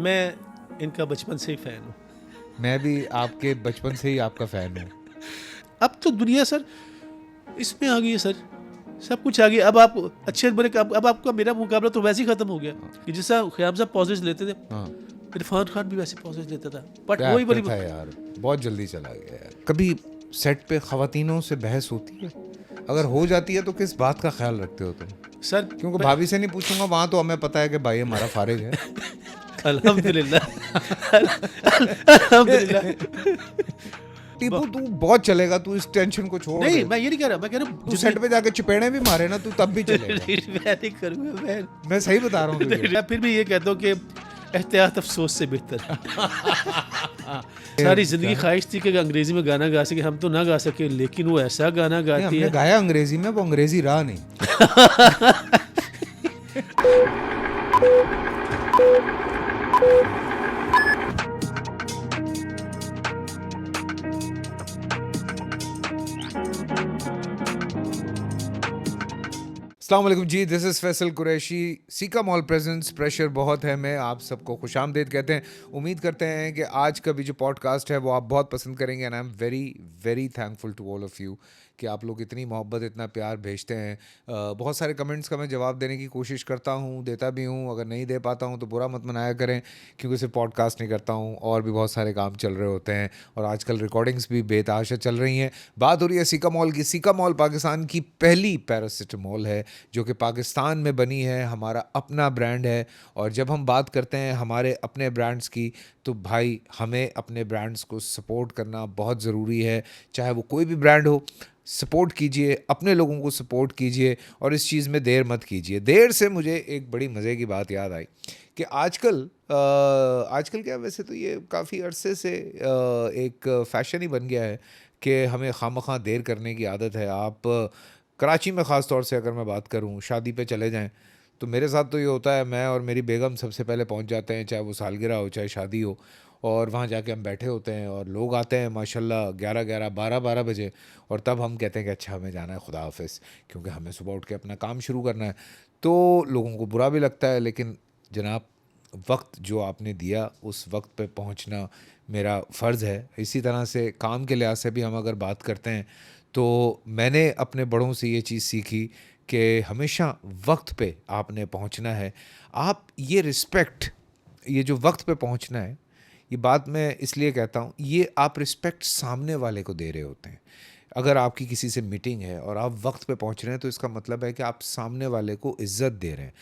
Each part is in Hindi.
मैं इनका बचपन से ही फ़ैन हूँ। मैं भी आपके बचपन से ही आपका फ़ैन हूँ। अब तो दुनिया सर इसमें आ गई है सर, सब कुछ आ गया। अब आप अच्छे बुरे का अब आपका मेरा मुकाबला तो वैसे ही खत्म हो गया कि जिस तरह ख़याम साहब पॉजेज लेते थे, हाँ, इरफान खान भी वैसे पॉजेज लेता था, बट क्या वही एक्टर बड़ी था यार, बहुत जल्दी चला गया यार। कभी सेट पे ख़वातीनों से बहस होती है? अगर हो जाती है तो किस बात का ख्याल रखते हो तुम? सर। क्योंकि भाभी से नहीं पूछूंगा, वहाँ तो हमें पता है कि भाई हमारा फारिग है। अल्हम्दुलिल्लाह अल्हम्दुलिल्लाह। टीपू तू बहुत चलेगा, तू इस टेंशन को छोड़ नहीं, दे। मैं ये नहीं कह रहा, मैं कह रहा हूँ तू सेट पे जाके चपेड़े भी मारे ना, तू तब भी चलेगा। मैं नहीं करूँगा, मैं सही बता रहा हूँ तुझे। मैं फिर भी ये कहता हूँ कि एहतियात अफसोस से बेहतर है। सारी जिंदगी ख्वाहिश थी कि अंग्रेजी में गाना गा सके, हम तो ना गा सके, लेकिन वो ऐसा गाना नहीं, गाती हमने है। गाया अंग्रेजी में, वो अंग्रेजी रहा नहीं। अस्सलाम वालेकुम जी, दिस इज़ फैसल कुरैशी। सीका मॉल प्रेजेंट्स प्रेशर बहुत है में आप सबको खुशामदीद कहते हैं। उम्मीद करते हैं कि आज का भी जो पॉडकास्ट है वो आप बहुत पसंद करेंगे and I am very very thankful to all of you कि आप लोग इतनी मोहब्बत, इतना प्यार भेजते हैं। बहुत सारे कमेंट्स का मैं जवाब देने की कोशिश करता हूँ, देता भी हूँ। अगर नहीं दे पाता हूँ तो बुरा मत मनाया करें, क्योंकि सिर्फ पॉडकास्ट नहीं करता हूँ, और भी बहुत सारे काम चल रहे होते हैं और आजकल रिकॉर्डिंग्स भी बेतहाशा चल रही हैं। बात हो रही है सीका मॉल की। सीका मॉल पाकिस्तान की पहली पैरासिटामॉल है जो कि पाकिस्तान में बनी है, हमारा अपना ब्रांड है। और जब हम बात करते हैं हमारे अपने ब्रांड्स की, तो भाई हमें अपने ब्रांड्स को सपोर्ट करना बहुत ज़रूरी है। चाहे वो कोई भी ब्रांड हो, सपोर्ट कीजिए, अपने लोगों को सपोर्ट कीजिए और इस चीज़ में देर मत कीजिए। देर से मुझे एक बड़ी मज़े की बात याद आई कि आजकल क्या, वैसे तो ये काफ़ी अरसे से एक फ़ैशन ही बन गया है कि हमें खामखा देर करने की आदत है। आप कराची में ख़ास तौर से अगर मैं बात करूं, शादी पे चले जाएं, तो मेरे साथ तो ये होता है, मैं और मेरी बेगम सबसे पहले पहुंच जाते हैं, चाहे वो सालगिरह हो चाहे शादी हो। और वहाँ जाके हम बैठे होते हैं और लोग आते हैं माशाल्लाह 11-11, 12-12 बजे, और तब हम कहते हैं कि अच्छा हमें जाना है, खुदा हाफिज़, क्योंकि हमें सुबह उठ के अपना काम शुरू करना है। तो लोगों को बुरा भी लगता है, लेकिन जनाब वक्त जो आपने दिया उस वक्त पे पहुंचना मेरा फ़र्ज़ है। इसी तरह से काम के लिहाज से भी हम अगर बात करते हैं, तो मैंने अपने बड़ों से ये चीज़ सीखी कि हमेशा वक्त पे आपने पहुंचना है। आप ये रिस्पेक्ट, ये जो वक्त पे पहुंचना है, ये बात मैं इसलिए कहता हूँ, ये आप रिस्पेक्ट सामने वाले को दे रहे होते हैं। अगर आपकी किसी से मीटिंग है और आप वक्त पे पहुंच रहे हैं, तो इसका मतलब है कि आप सामने वाले को इज़्ज़त दे रहे हैं।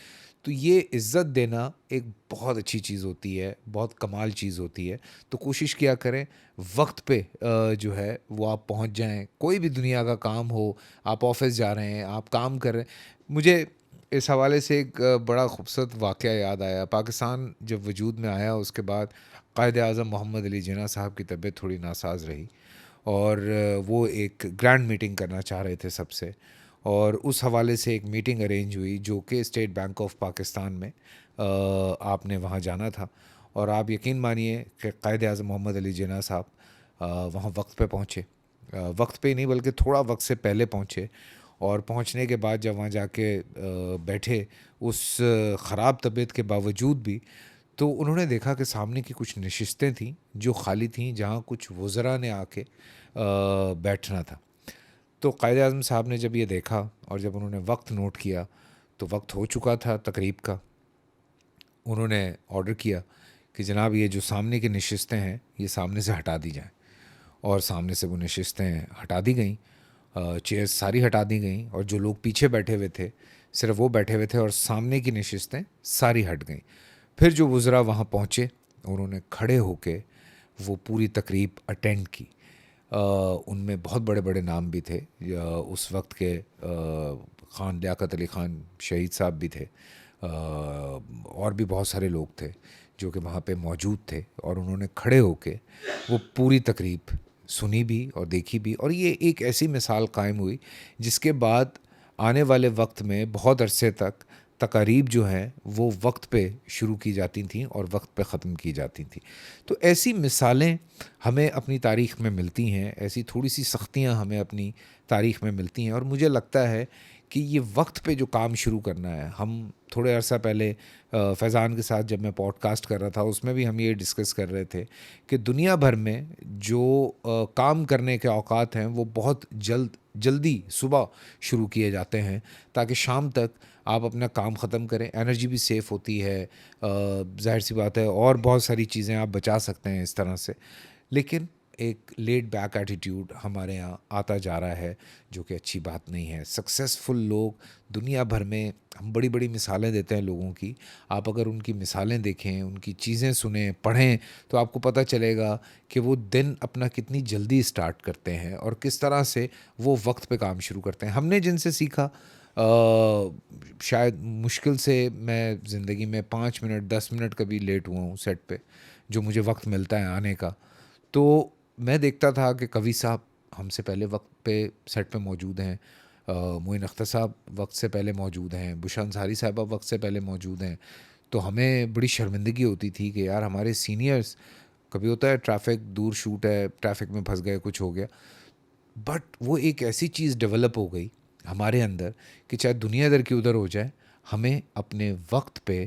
तो ये इज़्ज़त देना एक बहुत अच्छी चीज़ होती है, बहुत कमाल चीज़ होती है। तो कोशिश किया करें वक्त पे जो है वो आप पहुंच जाएं। कोई भी दुनिया का काम हो, आप ऑफिस जा रहे हैं, आप काम कर रहे हैं। मुझे इस हवाले से एक बड़ा खूबसूरत वाक़या याद आया। पाकिस्तान जब वजूद में आया, उसके बाद कायद आज़म मोहम्मद अली जिन्ना साहब की तबीयत थोड़ी नासाज रही और वो एक ग्रैंड मीटिंग करना चाह रहे थे सबसे, और उस हवाले से एक मीटिंग अरेंज हुई जो कि स्टेट बैंक ऑफ पाकिस्तान में आपने वहाँ जाना था। और आप यकीन मानिए कि कायद आज़म मोहम्मद अली जिन्ना साहब वहाँ वक्त पे पहुँचे। वक्त पे ही नहीं बल्कि थोड़ा वक्त से पहले पहुँचे, और पहुँचने के बाद जब वहाँ जाके बैठे, उस ख़राब तबीयत के बावजूद भी, तो उन्होंने देखा कि सामने की कुछ नशिस्तें थीं जो खाली थीं, जहाँ कुछ वज़रा ने आके बैठना था। तो कायद आज़म साहब ने जब ये देखा और जब उन्होंने वक्त नोट किया, तो वक्त हो चुका था तकरीब का। उन्होंने ऑर्डर किया कि जनाब ये जो सामने की नशिस्तें हैं ये सामने से हटा दी जाएं, और सामने से वो नशिस्तें हटा दी गईं। चेयर्स सारी हटा दी गईं, और जो लोग पीछे बैठे हुए थे सिर्फ वो बैठे हुए थे, और सामने की नशिस्तें सारी हट गईं। फिर जो वज़रा वहाँ पहुँचे, उन्होंने खड़े होके वो पूरी तकरीब अटेंड की। उनमें बहुत बड़े बड़े नाम भी थे। उस वक्त के ख़ान लियाकत अली ख़ान शहीद साहब भी थे, और भी बहुत सारे लोग थे जो कि वहाँ पे मौजूद थे, और उन्होंने खड़े होके वो पूरी तकरीब सुनी भी और देखी भी। और ये एक ऐसी मिसाल कायम हुई जिसके बाद आने वाले वक्त में बहुत अरसे तक तकारीब जो हैं वो वक्त पे शुरू की जाती थीं और वक्त पे ख़त्म की जाती थीं। तो ऐसी मिसालें हमें अपनी तारीख़ में मिलती हैं, ऐसी थोड़ी सी सख्तियाँ हमें अपनी तारीख़ में मिलती हैं, और मुझे लगता है कि ये वक्त पे जो काम शुरू करना है। हम थोड़े अरसा पहले फैज़ान के साथ जब मैं पॉडकास्ट कर रहा था उसमें भी हम ये डिस्कस कर रहे थे कि दुनिया भर में जो काम करने के औकात हैं वो बहुत जल्दी सुबह शुरू किए जाते हैं ताकि शाम तक आप अपना काम ख़त्म करें। एनर्जी भी सेफ़ होती है, जाहिर सी बात है, और बहुत सारी चीज़ें आप बचा सकते हैं इस तरह से। लेकिन एक लेड बैक एटीट्यूड हमारे यहाँ आता जा रहा है जो कि अच्छी बात नहीं है। सक्सेसफुल लोग दुनिया भर में, हम बड़ी बड़ी मिसालें देते हैं लोगों की, आप अगर उनकी मिसालें देखें, उनकी चीज़ें सुने, पढ़ें, तो आपको पता चलेगा कि वो दिन अपना कितनी जल्दी स्टार्ट करते हैं और किस तरह से वो वक्त पे काम शुरू करते हैं। हमने जिनसे सीखा, शायद मुश्किल से मैं ज़िंदगी में 5 मिनट 10 मिनट कभी लेट हुआ हूँ सेट पे, जो मुझे वक्त मिलता है आने का। तो मैं देखता था कि कवि साहब हमसे पहले वक्त पे सेट पे मौजूद हैं, मोइन अख्तर साहब वक्त से पहले मौजूद हैं, बुशरा अंसारी साहब वक्त से पहले मौजूद हैं। तो हमें बड़ी शर्मिंदगी होती थी कि यार हमारे सीनियर्स, कभी होता है ट्रैफिक दूर शूट है, ट्रैफिक में फंस गए, कुछ हो गया, बट वो एक ऐसी चीज़ डेवलप हो गई हमारे अंदर कि चाहे दुनिया इधर की उधर हो जाए, हमें अपने वक्त पे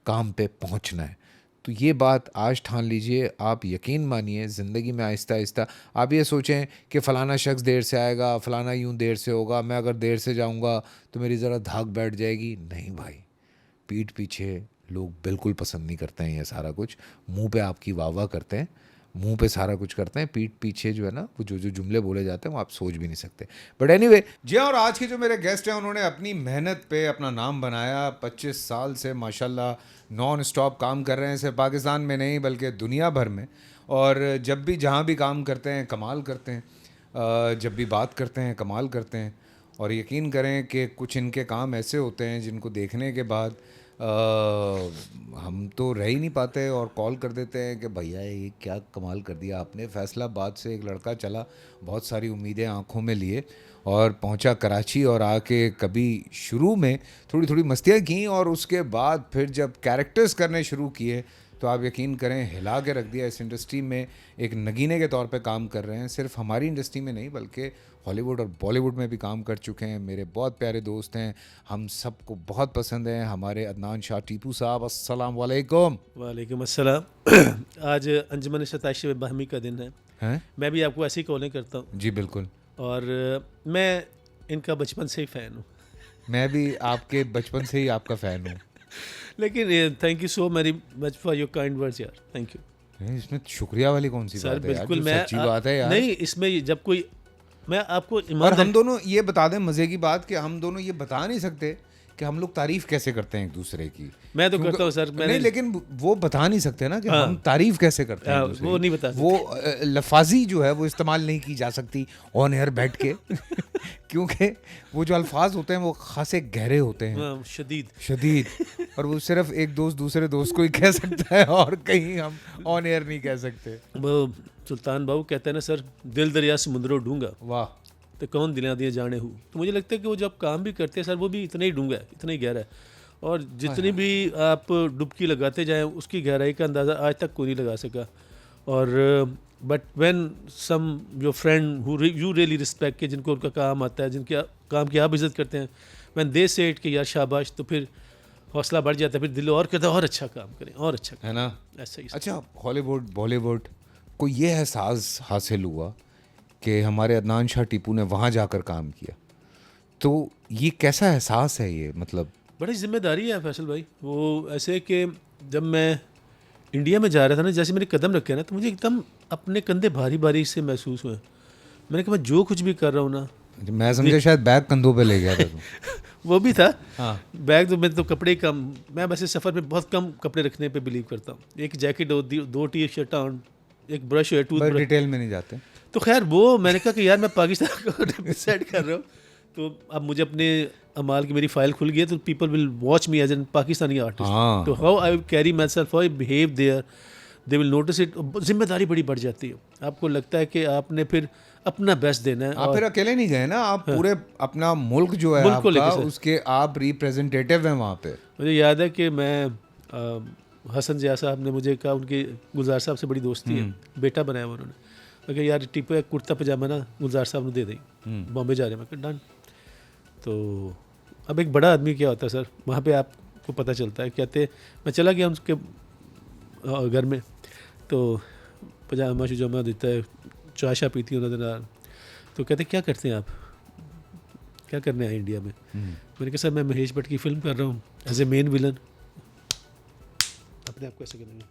काम पे पहुंचना है। तो ये बात आज ठान लीजिए, आप यकीन मानिए ज़िंदगी में आहिस्ता आहिस्ता आप ये सोचें कि फ़लाना शख्स देर से आएगा, फ़लाना यूं देर से होगा, मैं अगर देर से जाऊंगा तो मेरी ज़रा धाक बैठ जाएगी। नहीं भाई, पीठ पीछे लोग बिल्कुल पसंद नहीं करते हैं ये सारा कुछ। मुंह पे आपकी वाह वाह करते हैं, मुंह पे सारा कुछ करते हैं, पीठ पीछे जो है ना वो जो जुमले बोले जाते हैं वो आप सोच भी नहीं सकते। बट एनीवे, जी हाँ, और आज के जो मेरे गेस्ट हैं उन्होंने अपनी मेहनत पे अपना नाम बनाया। 25 साल से माशाल्लाह नॉन स्टॉप काम कर रहे हैं, सिर्फ पाकिस्तान में नहीं बल्कि दुनिया भर में। और जब भी जहाँ भी काम करते हैं कमाल करते हैं, जब भी बात करते हैं कमाल करते हैं। और यकीन करें कि कुछ इनके काम ऐसे होते हैं जिनको देखने के बाद हम तो रह ही नहीं पाते और कॉल कर देते हैं कि भैया ये क्या कमाल कर दिया आपने। फैसलाबाद से एक लड़का चला, बहुत सारी उम्मीदें आंखों में लिए और पहुंचा कराची, और आके कभी शुरू में थोड़ी थोड़ी मस्तियाँ की और उसके बाद फिर जब कैरेक्टर्स करने शुरू किए तो आप यकीन करें हिला के रख दिया। इस इंडस्ट्री में एक नगीने के तौर पे काम कर रहे हैं, सिर्फ हमारी इंडस्ट्री में नहीं बल्कि हॉलीवुड और बॉलीवुड में भी काम कर चुके हैं। मेरे बहुत प्यारे दोस्त हैं, हम सबको बहुत पसंद हैं, हमारे अदनान शाह टीपू साहब। अस्सलाम वालेकुम। वालेकुम अस्सलाम। आज अंजुमन सताइश बहमी का दिन है। हैं? मैं भी आपको ऐसी कॉलें करता हूँ जी बिल्कुल, और मैं इनका बचपन से ही फ़ैन हूँ। मैं भी आपके बचपन से ही आपका फ़ैन हूँ। लेकिन thank you so very much for your kind words यार, थैंक यू इसमें शुक्रिया वाली कौन सी सर। बात है यार, बिल्कुल, जो मैं सच्ची बात है यार। नहीं, इसमें जब कोई, मैं आपको और हम दोनों ये बता दें मज़े की बात कि हम दोनों ये बता नहीं सकते कि हम लोग तारीफ कैसे करते हैं एक दूसरे की। मैं तो करता हूँ सर, नहीं, लेकिन वो बता नहीं सकते ना कि हम तारीफ कैसे करते हैं एक दूसरे वो की। नहीं बता सकते। वो लफाजी जो है वो इस्तेमाल नहीं की जा सकती ऑन एयर बैठ के क्योंकि वो जो अल्फाज होते हैं वो खासे गहरे होते हैं, शदीद, और वो सिर्फ एक दोस्त दूसरे दोस्त को ही कह सकता है और कहीं हम ऑन एयर नहीं कह सकते। वो सुल्तान बाबू कहते हैं ना सर, दिल दरिया समुद्रों डूंगा, वाह। तो कौन दिला दिए जाने हूँ। तो मुझे लगता है कि वो जब काम भी करते हैं सर, वो भी इतना ही डूंगा है, इतना ही गहरा है, और जितनी भी आप डुबकी लगाते जाएं उसकी गहराई का अंदाज़ा आज तक कोई नहीं लगा सका। और but when some your friend who you really respect, के जिनको उनका काम आता है, जिनके काम की आप इज़्ज़त करते हैं, व्हेन दे से इट कि यार शाबाश, तो फिर हौसला बढ़ जाता है, फिर दिल और कहता है और अच्छा काम करें, और अच्छा है ना। ऐसा ही। अच्छा, हॉलीवुड बॉलीवुड को ये एहसास हासिल हुआ कि हमारे अदनान शाह टीपू ने वहाँ जाकर काम किया, तो ये कैसा एहसास है ये, मतलब बड़ी जिम्मेदारी है फैसल भाई। वो ऐसे कि जब मैं इंडिया में जा रहा था ना, जैसे मेरे कदम रखे ना, तो मुझे एकदम अपने कंधे भारी भारी से महसूस हुए। मैंने कहा मैं जो कुछ भी कर रहा हूँ ना, मैं समझा शायद बैग कंधों पे ले गया था तू। वो भी था। हाँ। बैग तो मैं तो कपड़े कम, मैं वैसे सफ़र में बहुत कम कपड़े रखने पे बिलीव करता हूँ। एक जैकेट हो, दो टी शर्ट ऑन, एक ब्रश है, टूथ ब्रश। डिटेल में नहीं जाते। तो खैर वो मैंने कहा कि यार मैं पाकिस्तान को रिप्रेजेंट कर रहा हूँ, तो अब मुझे अपने अमाल की मेरी फाइल खुल गई है, तो people will watch me as an Pakistani artist. तो how I carry myself, how I behave there, they will notice it. जिम्मेदारी बड़ी बढ़ जाती है, आपको लगता है कि आपने फिर अपना बेस्ट देना है। आप फिर अकेले नहीं गए ना, आप पूरे अपना मुल्क जो है आपका, उसके आप रिप्रेजेंटेटिव हैं वहाँ पे। मुझे याद है कि मैं हसन जिया साहब ने मुझे कहा, उनके गुलजार साहब से बड़ी दोस्ती है, बेटा बनाया उन्होंने, यार टिपो एक कुर्ता पजामा ना गुलजार साहब ने दे दें, बॉम्बे जा रहे हैं। मैं कहा डन। तो अब एक बड़ा आदमी क्या होता है सर, वहाँ पे आपको पता चलता है। कहते मैं चला गया उसके घर में, तो पजामा शुजामा देता है, चाय शा पीती हूँ नजर। तो कहते क्या करते हैं आप, क्या करने आए इंडिया में? मैंने कहा सर मैं महेश भट्ट की फिल्म कर रहा हूँ एज ए मेन विलन। अपने आप को ऐसे करेंगे,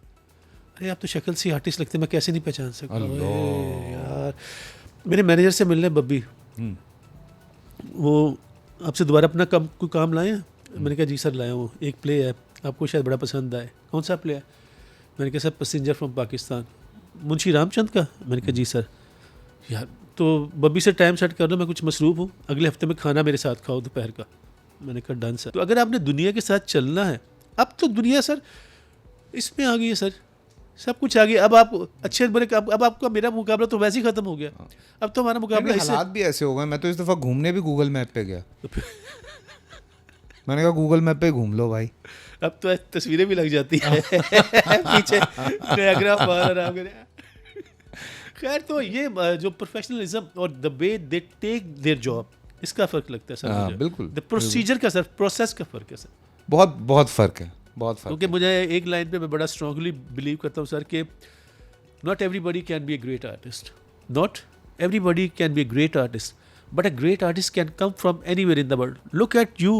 अरे आप तो शक्ल से आर्टिस्ट लगते, मैं कैसे नहीं पहचान सकता यार। मेरे मैनेजर से मिलने बब्बी, वो आपसे दोबारा अपना कोई काम लाए हैं? मैंने कहा जी सर लाया हूँ, एक प्ले है आपको शायद बड़ा पसंद आए। कौन सा प्ले है? मैंने कहा sir passenger from Pakistan, Munshi Ramchand का। मैंने कहा जी सर। यार तो बब्बी से टाइम सेट कर दो, मैं कुछ मसरूफ़ हूँ, अगले हफ्ते में खाना मेरे साथ खाओ दोपहर का। मैंने कहा डन सर। तो अगर आपने दुनिया के साथ चलना है, अब तो दुनिया सर इसमें आ गई है सर, सब कुछ आ गया। अब आप अच्छे बुरे अब आपका मेरा मुकाबला तो वैसे ही ख़त्म हो गया। अब तो हमारा मुकाबला हालात भी ऐसे हो गए। मैं तो इस दफ़ा घूमने भी गूगल मैप पे गया। मैंने कहा गूगल मैप पे घूम लो भाई। अब तो तस्वीरें भी लग जाती है पीछे नायग्रा फॉल। खैर तो ये जो प्रोफेशनलिज्म और the way they take their job, इसका फ़र्क लगता है सर मुझे। बिल्कुल। द प्रोसीजर का सर, प्रोसेस का फ़र्क है सर, बहुत बहुत फ़र्क है, बहुत फ़र्क। क्योंकि मुझे एक लाइन पे मैं बड़ा स्ट्रांगली बिलीव करता हूँ सर कि not everybody can be a great artist, not everybody can be a great artist, but a great artist can come from anywhere in the world. Look at you,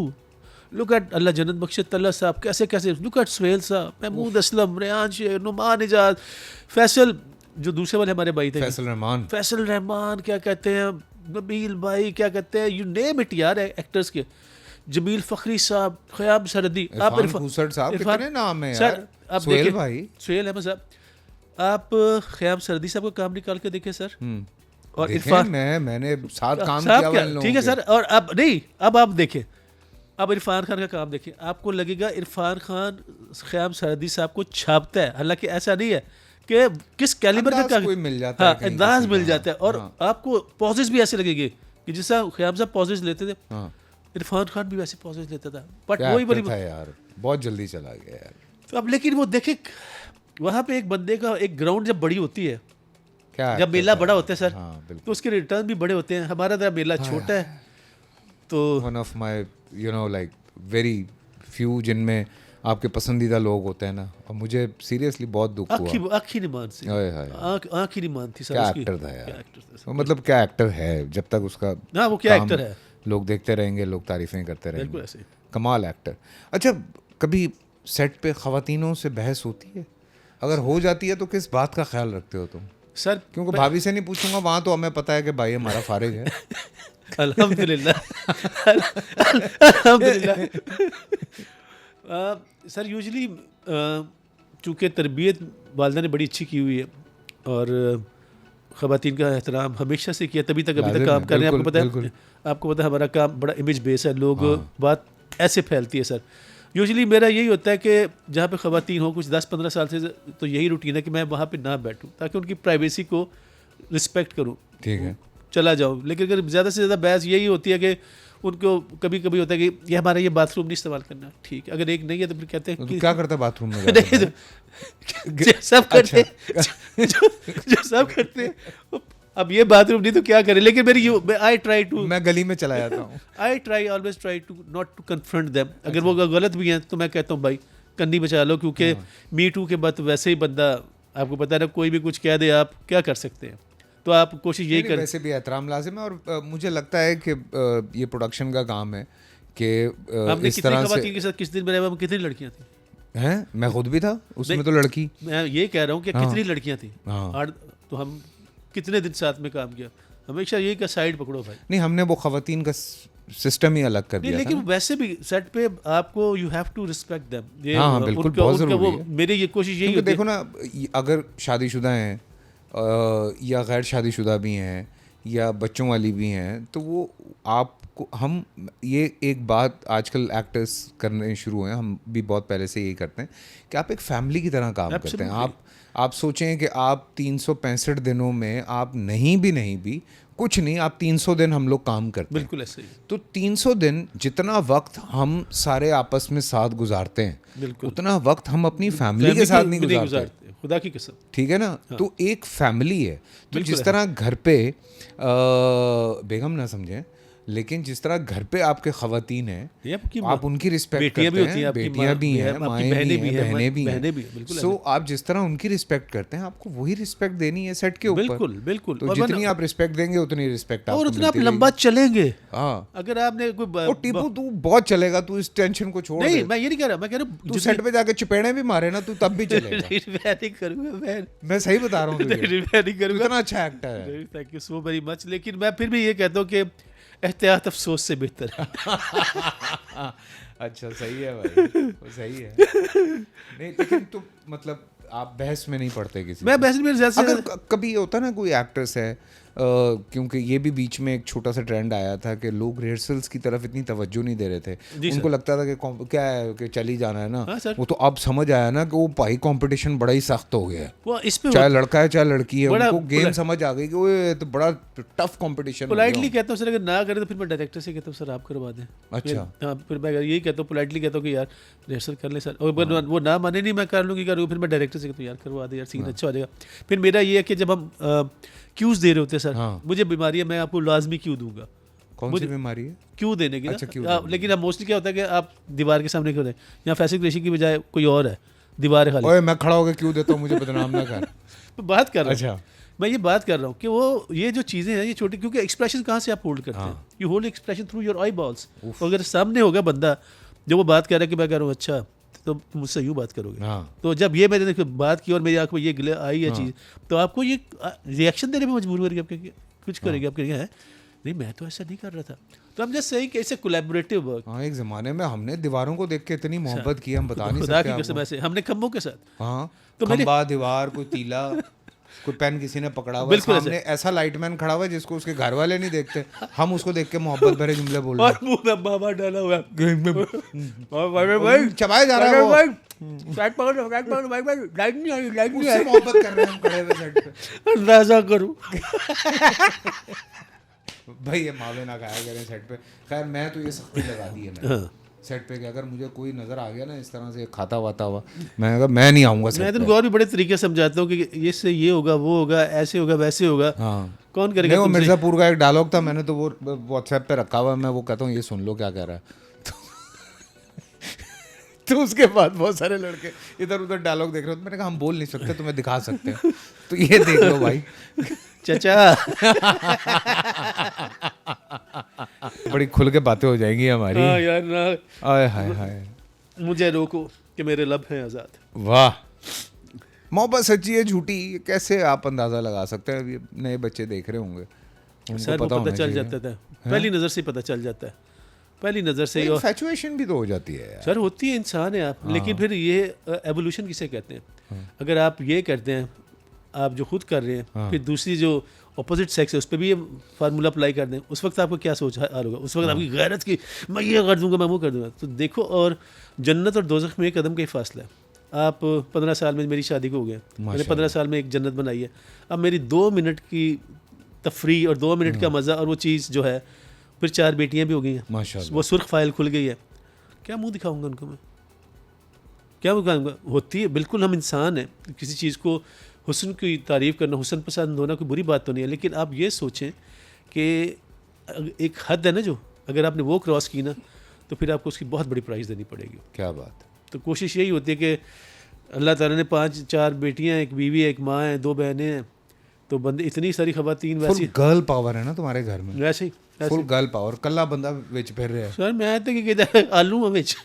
look at अल्लाह जन्नत बख्शे तल्ला साहब, कैसे कैसे, लुक एट सुहेल साहब, महमूद असलम, रेहान शेख, नुमान इजाज, फैसल, जो दूसरे वाले हमारे भाई थे, फैसल रहमान, क्या कहते हैं, नबील भाई, क्या कहते हैं, यू नेम इट यार, एक्टर्स के, जमील फखरी साहब, ख़याम सरदी, आप कितने नाम है सर, आप सुहेल भाई, सुहेल अहमद साहब, आप ख़याम सरदी साहब का काम निकाल के देखें सर। और इरफान, मैंने साथ काम किया, ठीक है सर। और अब नहीं, अब आप देखें, अब इरफान खान का काम देखें, आपको लगेगा इरफान खान ख़याम सरदी साहब को छापता है, हालांकि ऐसा नहीं है कि किस कैलिबर का कोई मिल जाता है, अंदाज मिल जाता है। और आपको पॉजेस भी ऐसे लगेंगे कि जैसा ख़याम साहब पॉजेस लेते थे, इरफान खान भी वैसे पॉजेस लेता था, बट वही बड़ी था यार, बहुत जल्दी चला गया यार। तो अब लेकिन वो देखे वहाँ पे एक बंदे का एक ग्राउंड जब बड़ी होती है, जब मेला बड़ा होता है सर, तो उसके रिटर्न भी बड़े होते हैं। हमारा तो मेला छोटा है, तो one of my like very few जिनमें आपके पसंदीदा लोग होते हैं ना, और मुझे सीरियसली बहुत दुख हुआ। आँखी नहीं मानती, आँख ही नहीं मानती सर। क्या एक्टर था यार, मतलब क्या एक्टर है, जब तक उसका ना वो क्या एक्टर है, लोग देखते रहेंगे, लोग तारीफें करते रहेंगे, कमाल एक्टर। अच्छा, कभी सेट पे ख़वातीनों से बहस होती है? अगर हो जाती है तो किस बात का ख्याल रखते हो तुम सर? क्योंकि भाभी से नहीं पूछूंगा, वहाँ तो हमें पता है कि भाई हमारा फारिग है। अल्हम्दुलिल्लाह अल्हम्दुलिल्लाह। सर यूजली चूँकि तरबियत वालदा ने बड़ी अच्छी की हुई है और ख़वातीन का एहतराम हमेशा से किया, तभी तक अभी तक काम कर रहे हैं। आपको पता है हमारा काम बड़ा इमेज बेस है, लोग बात ऐसे फैलती है सर। यूजली मेरा यही होता है कि जहाँ पे ख़वातीन हो कुछ 10-15 साल से, तो यही रूटीन है कि मैं वहाँ पे ना बैठूँ ताकि उनकी प्राइवेसी को रिस्पेक्ट करूँ, ठीक है, चला जाऊँ। लेकिन अगर ज़्यादा से ज़्यादा बहस यही होती है कि उनको कभी कभी होता है कि ये हमारा ये बाथरूम नहीं इस्तेमाल करना, ठीक है, अगर एक नहीं है तो फिर कहते हैं क्या करता है बाथरूम में? सब करते जो सब करते हैं, अब ये बाथरूम नहीं तो क्या करें। लेकिन मेरी आई ट्राई टू, मैं गली में चला जाता हूँ, I try always try to not to confront them. अगर वो गलत भी हैं तो मैं कहता हूँ भाई कन्नी बचा लो, क्योंकि मी टू के बाद वैसे ही बंदा, आपको पता है ना, कोई भी कुछ कह दे, आप क्या कर सकते हैं। तो आप कोशिश यही करें। वैसे भी एहतराम लाजिम है, और मुझे लगता है कि ये प्रोडक्शन का काम है कि इस तरह से। के साथ किस दिन मेरे कितनी लड़कियां थी हैं? मैं खुद भी था उसमें, तो लड़की, मैं ये कह रहा हूँ कि कितनी लड़कियां थी, तो हम कितने दिन साथ में काम किया। हमेशा यही का साइड पकड़ो भाई। नहीं, हमने वो ख़वातीन का सिस्टम ही अलग कर दिया। लेकिन वैसे भी सेट पे आपको you have to respect them. हाँ, बिल्कुल, बहुत ज़रूरी है। मेरी ये कोशिश यही होती है। देखो ना, अगर शादीशुदा हैं या गैर शादीशुदा भी हैं या बच्चों वाली भी हैं, तो वो आपको, हम ये एक बात आजकल एक्टर्स करने शुरू हुए हैं, हम भी बहुत पहले से यही करते हैं कि आप एक फैमिली की तरह काम करते हैं। आप सोचें कि आप 365 दिनों में आप नहीं भी कुछ नहीं, आप 300 दिन हम लोग काम करते हैं। बिल्कुल ऐसे ही। तो 300 दिन जितना वक्त हम सारे आपस में साथ गुजारते हैं, उतना वक्त हम अपनी फैमिली के साथ नहीं गुजारते, खुदा की कसम, ठीक है ना। तो एक फैमिली है, तो जिस तरह घर पे बेगम ना समझें, लेकिन जिस तरह घर पे आपके खवातीन हैं, ये आपकी आप उनकी रिस्पेक्ट बेटियां करते भी होती हैं, हैं, आपकी बेटियां भी हैं, आपकी माएँ बहनें भी हैं, बहनें भी बहनें हैं। भी हैं, बिल्कुल सो आप जिस तरह उनकी रिस्पेक्ट करते हैं, आपको वही रिस्पेक्ट देनी है सेट के ऊपर। बिल्कुल बिल्कुल। तो जितनी आप रिस्पेक्ट देंगे उतनी रिस्पेक्ट और आपको उतना आप मिलती लंबा चलेंगे। रहेगी। हाँ। अगर आपने कोई ओ टीपू, तू बहुत चलेगा, तू इस टेंशन को छोड़ नहीं, दे। मैं ये नहीं कह रहा, मैं कह रहा हूँ तू सेट पे जाके चपेड़े भी मारे ना, तू तब भी चलेगा। मैं नहीं करूँगा, मैं सही बता रहा हूँ तुझे, मैं नहीं करूँगा। इतना अच्छा एक्टर है। Thank you so very much. लेकिन मैं फिर भी ये कहता हूँ कि एहतियात अफसोस से बेहतर है। अच्छा, सही है भाई, वो सही है। नहीं, लेकिन तुम मतलब आप बहस में नहीं पड़ते किसी मैं बहस में ज़्यादा से अगर कभी होता है ना, कोई एक्ट्रेस है, क्योंकि ये भी बीच में एक छोटा सा ट्रेंड आया था कि लोग रिहर्सल्स की तरफ इतनी तवज्जो नहीं दे रहे थे। जी उनको लगता था कि क्या है कि चली जाना है ना। हाँ सर। वो तो अब समझ आया ना कि वो भाई कंपटीशन बड़ा ही सख्त हो गया है, वो इस पे चाहे लड़का है चाहे लड़की है, बड़ा उनको गेम समझ आ गई कि वो ये तो बड़ा टफ कंपटीशन हो पोलाइटली गया। कहता हूँ सर, अगर ना करे तो फिर मैं डायरेक्टर से कहता हूँ सर आप करवा दें। अच्छा। हाँ, फिर मैं यही कहता हूँ, पोलाइटली कहता हूँ कि यार रिहर्सल कर ले सर, और अगर वो ना माने नहीं मैं कर लूँगी, करूँ, फिर मैं डायरेक्टर से कहता हूँ यार करवा दे यार, सीन अच्छा हो जाएगा। फिर मेरा ये है कि जब हम क्यूज़ दे रहे होते हैं सर, हाँ। मुझे बीमारी है, मैं आपको लाजमी क्यू दूंगा। कौन सी बीमारी है? क्यों देने की ना? अच्छा, क्यों लेकिन अब मोस्टली क्या होता है कि आप दीवार के सामने क्यों दें, यहाँ फैसल कुरैशी की बजाय कोई और है, दीवार है खाली। ओए मैं खड़ा होकर क्यों देता हूँ, मुझे बदनाम ना कर। मैं बात कर रहा हूँ, अच्छा। मैं ये बात कर रहा हूँ कि वो ये जो चीज़ें हैं ये छोटी, क्योंकि एक्सप्रेशन कहाँ से आप होल्ड करते हैं? You hold expression through your I balls. अगर सामने होगा बंदा जो वो बात कर रहा है कि मैं कह रहा हूँ अच्छा, तो मुझसे यूँ बात करोगे। हाँ। तो जब ये मैंने बात की और मेरी आंख में ये गिले आई है चीज़, तो आपको ये रिएक्शन देने में मजबूर करेगी, आपके कुछ करेगी, आप कहेंगे हैं नहीं मैं तो ऐसा नहीं कर रहा था। तो हम जस्ट सही कि ऐसे कोलैबोरेटिव वर्क। हाँ, एक ज़माने में हमने दीवारों को देख के इतनी मोहब्बत की, हम बता नहीं खुदा सकते की कसम, ऐसे हमने खम्भों के साथ। हाँ, तो खंबा, दीवार, कोई तीला, कोई पेन किसी ने पकड़ा हुआ है, बिल्कुल सामने ऐसा लाइटमैन खड़ा हुआ है जिसको उसके घर वाले नहीं देखते, हम उसको देख के मोहब्बत भरे जुमले बोल रहे और मुंह में बाबा डाला हुआ है। हैं, चबाया जा रहा है वो। लाइट पकड़ो, लाइट पकड़ो, लाइट नहीं आ रही, लाइट नहीं आ उससे मोहब्बत कर रहे हैं हम खड़े हुए सेट पे। रही, अंदाजा करूं। भाई ये मावे ना खाया करें सेट पे। खैर मैं तो ये सख्ती लगा दी है मैंने सेट पे कि अगर मुझे कोई नजर आ गया ना इस तरह से खाता वाता हुआ, मैं नहीं आऊँगा मैं सेट तो पे। उनको और भी बड़े तरीके से समझाता हूँ कि ये से ये होगा, वो होगा, ऐसे होगा, वैसे होगा। हाँ, कौन नहीं, करेगा वो तुमसे? मिर्ज़ापुर का एक डायलॉग था, मैंने तो वो व्हाट्सएप पे रखा हुआ है, मैं वो कहता हूँ ये सुन लो क्या कह रहा है। तो उसके बाद बहुत सारे लड़के इधर उधर डायलॉग देख रहे हो, मैंने कहा हम बोल नहीं सकते, तुम्हें दिखा सकते हैं, तो ये देख लो भाई। चाचा बड़ी खुल के बातें हो जाएंगी हमारी। हाँ यार ना, आय हाय हाय, मुझे रोको कि मेरे लब हैं आज़ाद। वाह। मोहब्बत सच्ची है झूठी, ये कैसे आप अंदाजा लगा सकते हैं? अभी नए बच्चे देख रहे होंगे, उनको सर वो पता पता होना चल चाहिए। जाता था, पहली नज़र से पता चल जाता है, पहली नज़र से ही। और इन्फैचुएशन भी तो हो जाती है यार। सर होती है, इंसान है आप। लेकिन फिर ये एवोल्यूशन किसे कहते हैं? अगर आप ये करते हैं, आप जो खुद कर रहे हैं, फिर दूसरी जो अपोजिट सेक्स है उस पर भी ये फार्मूला अप्लाई कर दें, उस वक्त आपको क्या सोच हाल होगा? उस वक्त आपकी गैरत की मैं ये कर दूंगा, मैं वो कर दूंगा। तो देखो, और जन्नत और दोज़ख में एक कदम का ही फासला है। आप 15 साल में मेरी शादी को हो गया, मैंने 15 साल में एक जन्नत बनाई है। अब मेरी 2 मिनट की तफरी और 2 मिनट का मज़ा और वो चीज़ जो है, फिर 4 बेटियां भी हो गई हैं, माशाल्लाह। वो सुर्ख फाइल खुल गई है, क्या मुंह दिखाऊंगा उनको मैं? क्या दिखाऊंगा? होती है, बिल्कुल हम इंसान हैं। किसी चीज़ को हुस्न की तारीफ़ करना, हुस्न पसंद होना कोई बुरी बात तो नहीं है, लेकिन आप ये सोचें कि एक हद है ना, जो अगर आपने वो क्रॉस की ना, तो फिर आपको उसकी बहुत बड़ी प्राइस देनी पड़ेगी। क्या बात। तो कोशिश यही होती है कि अल्लाह ताला ने 5-4 बेटियां, एक बीवी है, एक माँ है, 2 बहनें हैं, तो बंदे इतनी सारी खवातीन फुल वैसी गर्ल पावर है ना तुम्हारे घर में, वैसे ही फुल गर्ल पावर। कल्ला बंदा विच फिर रहा है। सर मैं तो कि आलू विच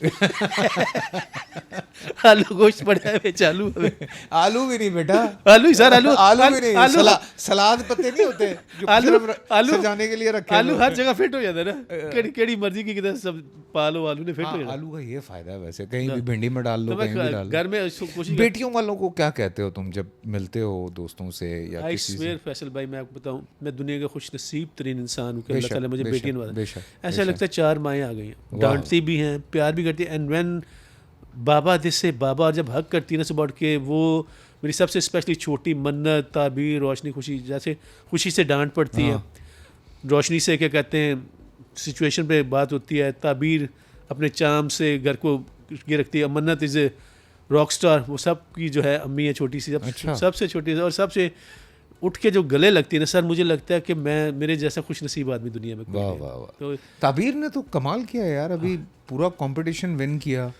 आलू गोश्त पड़ा है विच, आलू आलू भी नहीं बेटा, आलू ही सर, आलू आलू भी नहीं, आलू सलाद पत्ते नहीं होते जो आलू सिर्फ आलू सजाने के लिए रखे आलू होते हर जगह फिट हो जाता है ना, केड़ी मर्जी की किधर सब पालो, आलू ने फिट हो हैं। जाता है। आलू का ये फायदा है वैसे, कहीं भी भिंडी में डाल लो, तो कहीं भी मैं डाल लो। घर में कोशिश बेटियों वालों को क्या कहते हो तुम जब मिलते हो दोस्तों से या आई किसी से? स्वेयर फैसल भाई, मैं आपको बताऊं, मैं दुनिया का खुश नसीब तरीन इंसान हूँ कि अल्लाह बेशक, ताला मुझे बेशक, बेटियां नवाजा। बेशक, ऐसा बेशक। लगता है 4 माएँ आ गई हैं, वाह। डांटती भी हैं, प्यार भी करती हैं। एंड व्हेन बाबा दिस से बाबा, और जब हक करती है ना सुबह उठ के, वो मेरी सबसे स्पेशली छोटी मन्नत, ताबीर, रोशनी, खुशी, जैसे खुशी से डांट पड़ती है, रोशनी से क्या कहते हैं सिचुएशन पे बात होती है, ताबीर अपने चाम से घर को ये रखती है, मन्नत इज़ ए रॉक स्टार, वो सब की जो है अम्मी है छोटी सी, अच्छा। सबसे छोटी और सबसे उठ के जो गले लगती है ना सर, मुझे लगता है कि मैं मेरे जैसा खुश नसीब आदमी दुनिया में कोई वाह नहीं। वाह वाह। तो ताबीर ने तो कमाल किया यार, अभी पूरा कंपटीशन विन किया,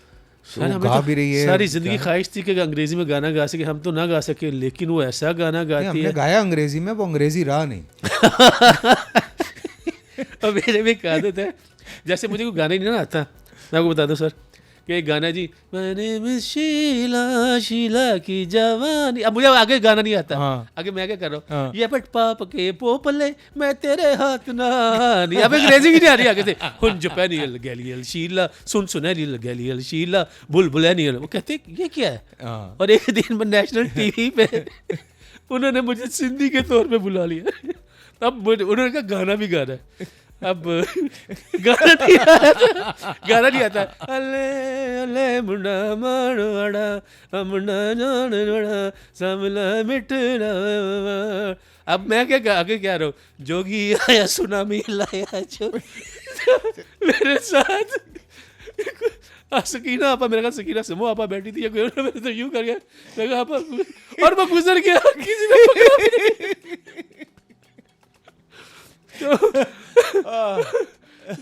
सर तो हमें गा तो भी रही है। सारी जिंदगी ख्वाहिश थी कि अंग्रेजी में गाना गा सके, हम तो ना गा सके, लेकिन वो ऐसा गाना नहीं, गाती हमने है। गाया अंग्रेजी में, वो अंग्रेजी रहा नहीं। और मेरे भी एक आदत है, जैसे मुझे कोई गाना ही नहीं ना आता, मैं आपको बता दूं सर कि एक गाना जी, मैंने शीला शीला की जवानी, अब मुझे आगे गाना नहीं आता। हाँ। आगे मैं क्या कर रहा हूँ, हाँ। ये पट पाप के पोपले मैं तेरे हाथ ना नहीं, अब अंग्रेजी की नहीं आ रही आगे से, हुन जुपैनियल गैलियल शीला सुन सुनैनियल गैलियल शीला बुलबुलैनियल, वो कहते ये क्या है। हाँ। और एक दिन मैं नेशनल टीवी पे उन्होंने मुझे सिंधी के तौर पे बुला लिया, अब उन्होंने कहा गाना भी गाना है। अब गाना नहीं आता, अले अले मुंडा मारवाड़ा मुंडा जानवाड़ा समला मिठड़ा। अब मैं क्या आगे क्या रहा हूँ, जोगी आया सुनामी लाया जो मेरे साथ सकीना आपा, मेरे ख्याल सकीना समूह आपा बैठी थी, मैंने तो यूं कर गया, मैं कहा आपा, और मैं गुजर गया, किसी ने पकड़ा नहीं।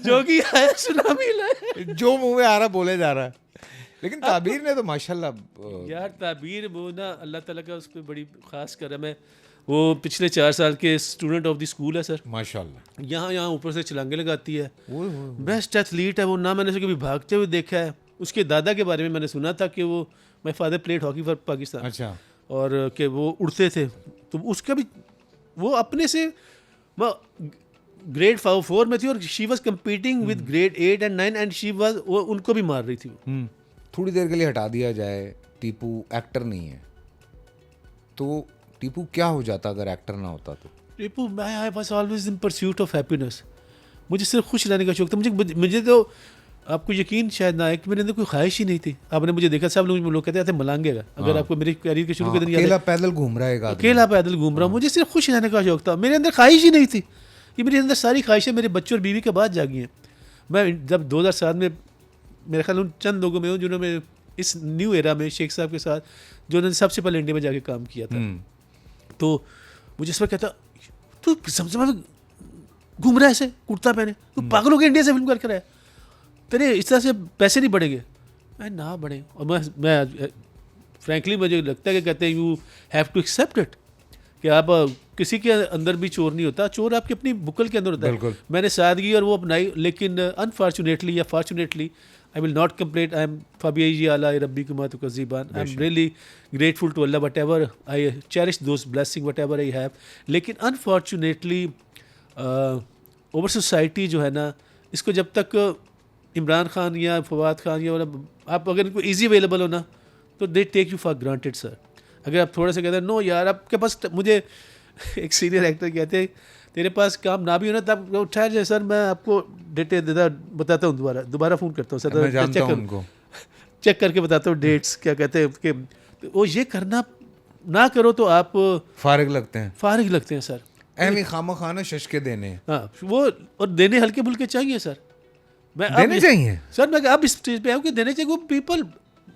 जोगी आया सुनामी लाया। जो मुंह में आ रहा बोले जा रहा है। लेकिन ताबीर ने तो माशाल्लाह यार ताबीर वो ना अल्लाह ताला का उस पर बड़ी खास करम है। वो पिछले 4 साल के स्टूडेंट ऑफ द स्कूल है सर, माशाल्लाह। यहाँ ऊपर से छलांगे लगाती है, ओए होए। बेस्ट एथलीट है वो ना, मैंने उसे कभी भागते हुए देखा है। उसके दादा के बारे में मैंने सुना था कि वो my father played hockey for Pakistan, अच्छा। और कि वो उड़ते थे, तो उसका भी वो अपने से ग्रेड 4 में थी और she was competing with grade 8 and 9 and she was, वो उनको भी मार रही थी वो। थोड़ी देर के लिए हटा दिया जाए, टीपू एक्टर नहीं है, तो टीपू क्या हो जाता अगर एक्टर ना होता तो? Tipu, I was always in pursuit of happiness. मुझे सिर्फ खुश रहने का शौक था। मुझे तो आपको यकीन शायद ना है कि मेरे अंदर कोई ख्वाहिश ही नहीं थी। आपने मुझे देखा, सब लोग कहते थे मलांगेगा, अगर आपको मेरे करियर के शुरू के दिन याद है, अकेला पैदल घूम रहा है एक आदमी। अकेला पैदल घूम रहा हूँ। मुझे सिर्फ खुश रहने का शौक था, मेरे अंदर ख्वाहिश ही नहीं थी। ये मेरे अंदर सारी ख्वाहिशें मेरे बच्चों और बीवी के बाद जागी हैं। मैं जब 2007 में मेरे ख्याल उन चंद लोगों में हूँ जिन्होंने इस न्यू एरा में शेख साहब के साथ, जो उन्होंने सबसे पहले इंडिया में जाके काम किया था, तो मुझे इस पर कहता, तू समझ घूम रहा है ऐसे कुर्ता पहने, तू पागल हो गया, इंडिया से फिल्म करके रहा है, तेरे इस तरह से पैसे नहीं बढ़ेंगे। मैं ना बढ़े, और मैं फ्रैंकली मुझे लगता है कि कहते हैं you have to accept it, कि आप किसी के अंदर भी चोर नहीं होता, चोर आपकी अपनी बुकल के अंदर होता है। मैंने सादगी और वो अपनाई, लेकिन अनफॉर्चुनेटली या fortunately I will not complain. I am Fabiyi ala Rabbi kumatu kaziban. I am really grateful to Allah, whatever I cherish those blessings, whatever I have. लेकिन unfortunately over society जो है ना, इसको जब तक इमरान खान या फवाद खान या आप अगर इनको easy available हो ना, तो they take you for granted sir. अगर आप थोड़ा सा कहते हैं नो यार आपके पास, मुझे एक सीनियर एक्टर कहते हैं तेरे पास काम ना भी हो ना, तब उठा जाए सर, मैं आपको डिटेल बताता हूँ, दोबारा फ़ोन करता हूँ सर, मैं जानता हूँ उनको, चेक करके बताता हूँ डेट्स, क्या कहते हैं कि वो ये करना ना करो तो आप फारिग लगते हैं सर। एमी खामा खाना शशके देने, हाँ वो, और देने हल्के फुल्के चाहिए सर। मैं देने चाहिए सर, मैं अब इस स्टेज पे आऊँ कि देने चाहिए। People,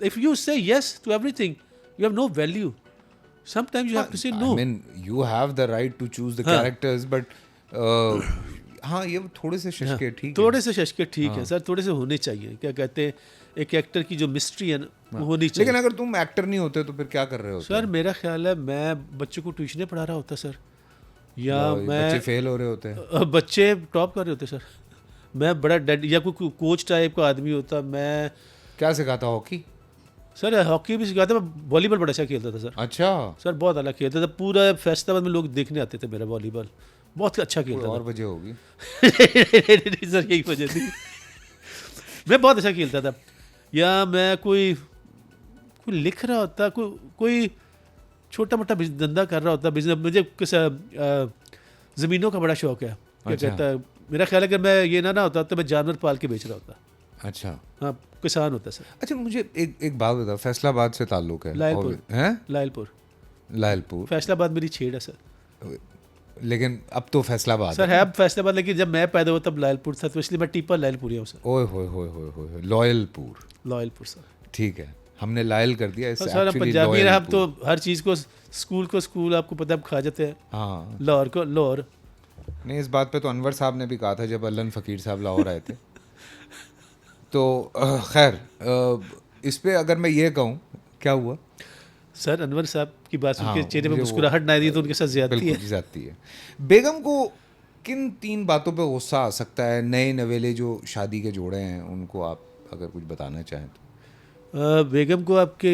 if you say yes to everything, you have no value. Sometimes you have to say no. I mean, you have the right to choose the characters, but हाँ ये थोड़े से शशके ठीक है, थोड़े से शशके ठीक है सर, थोड़े से होने चाहिए। क्या कहते हैं, एक एक्टर की जो मिस्ट्री है ना, वो होनी चाहिए। लेकिन अगर तुम एक्टर नहीं होते तो फिर क्या कर रहे होते? सर मेरा ख्याल है मैं बच्चों को ट्यूशनें पढ़ा रहा होता सर, या मैं बच्चे फेल हो रहे होते, बच्चे टॉप कर रहे होते सर। मैं बड़ा डेड, या कोई कोच टाइप का आदमी होता। मैं क्या सिखाता? हॉकी सर, हॉकी भी सिखाता, मैं वॉलीबॉल बड़ा अच्छा खेलता था सर। अच्छा सर, बहुत अलग खेलता था, पूरा फैसलाबाद में लोग देखने आते थे मेरा वॉलीबॉल, बहुत अच्छा खेलता और वजह होगी सर, यही वजह थी। मैं बहुत अच्छा खेलता था, या मैं कोई लिख रहा होता, कोई छोटा मोटा धंधा कर रहा होता, बिजनेस। मुझे ज़मीनों का बड़ा शौक है। क्या कहता है, मेरा ख्याल है कि मैं ये ना होता तो मैं जानवर पाल के बेच रहा होता। अच्छा, हाँ, किसान होता सर। अच्छा, मुझे एक बात बता, फैसलाबाद से ताल्लुक है? लायलपुर फैसलाबाद मेरी छेड़ है सर। लेकिन अब तो फैसलाबाद सर है, अब फैसलाबाद, लेकिन जब मैं पैदा हुआ तब लायलपुर था, तो इसलिए मैं टीपा लायलपुरी हूँ सर। ओए होए होए होए होए, लॉयलपुर सर। ठीक है। हमने लायल कर दिया। और सर हम पंजाबी हैं, हम तो हर चीज़ को स्कूल आपको पता है खा जाते हैं। हाँ, लाहौर को लाहौर। नहीं, इस बात पे तो अनवर साहब ने भी कहा था जब अल्लन फ़कीर साहब लाहौर आए थे। तो खैर, इस पे अगर मैं ये कहूँ, क्या हुआ सर अनवर साहब की बात सुन के हाँ, चेहरे पे मुझे वो- मुस्कुराहट ना दी तो उनके साथ ज्यादती बिल्कुल है। जाती है। बेगम को किन 3 बातों पे गुस्सा आ सकता है? नए नवेले जो शादी के जोड़े हैं उनको आप अगर कुछ बताना चाहें तो। बेगम को आपके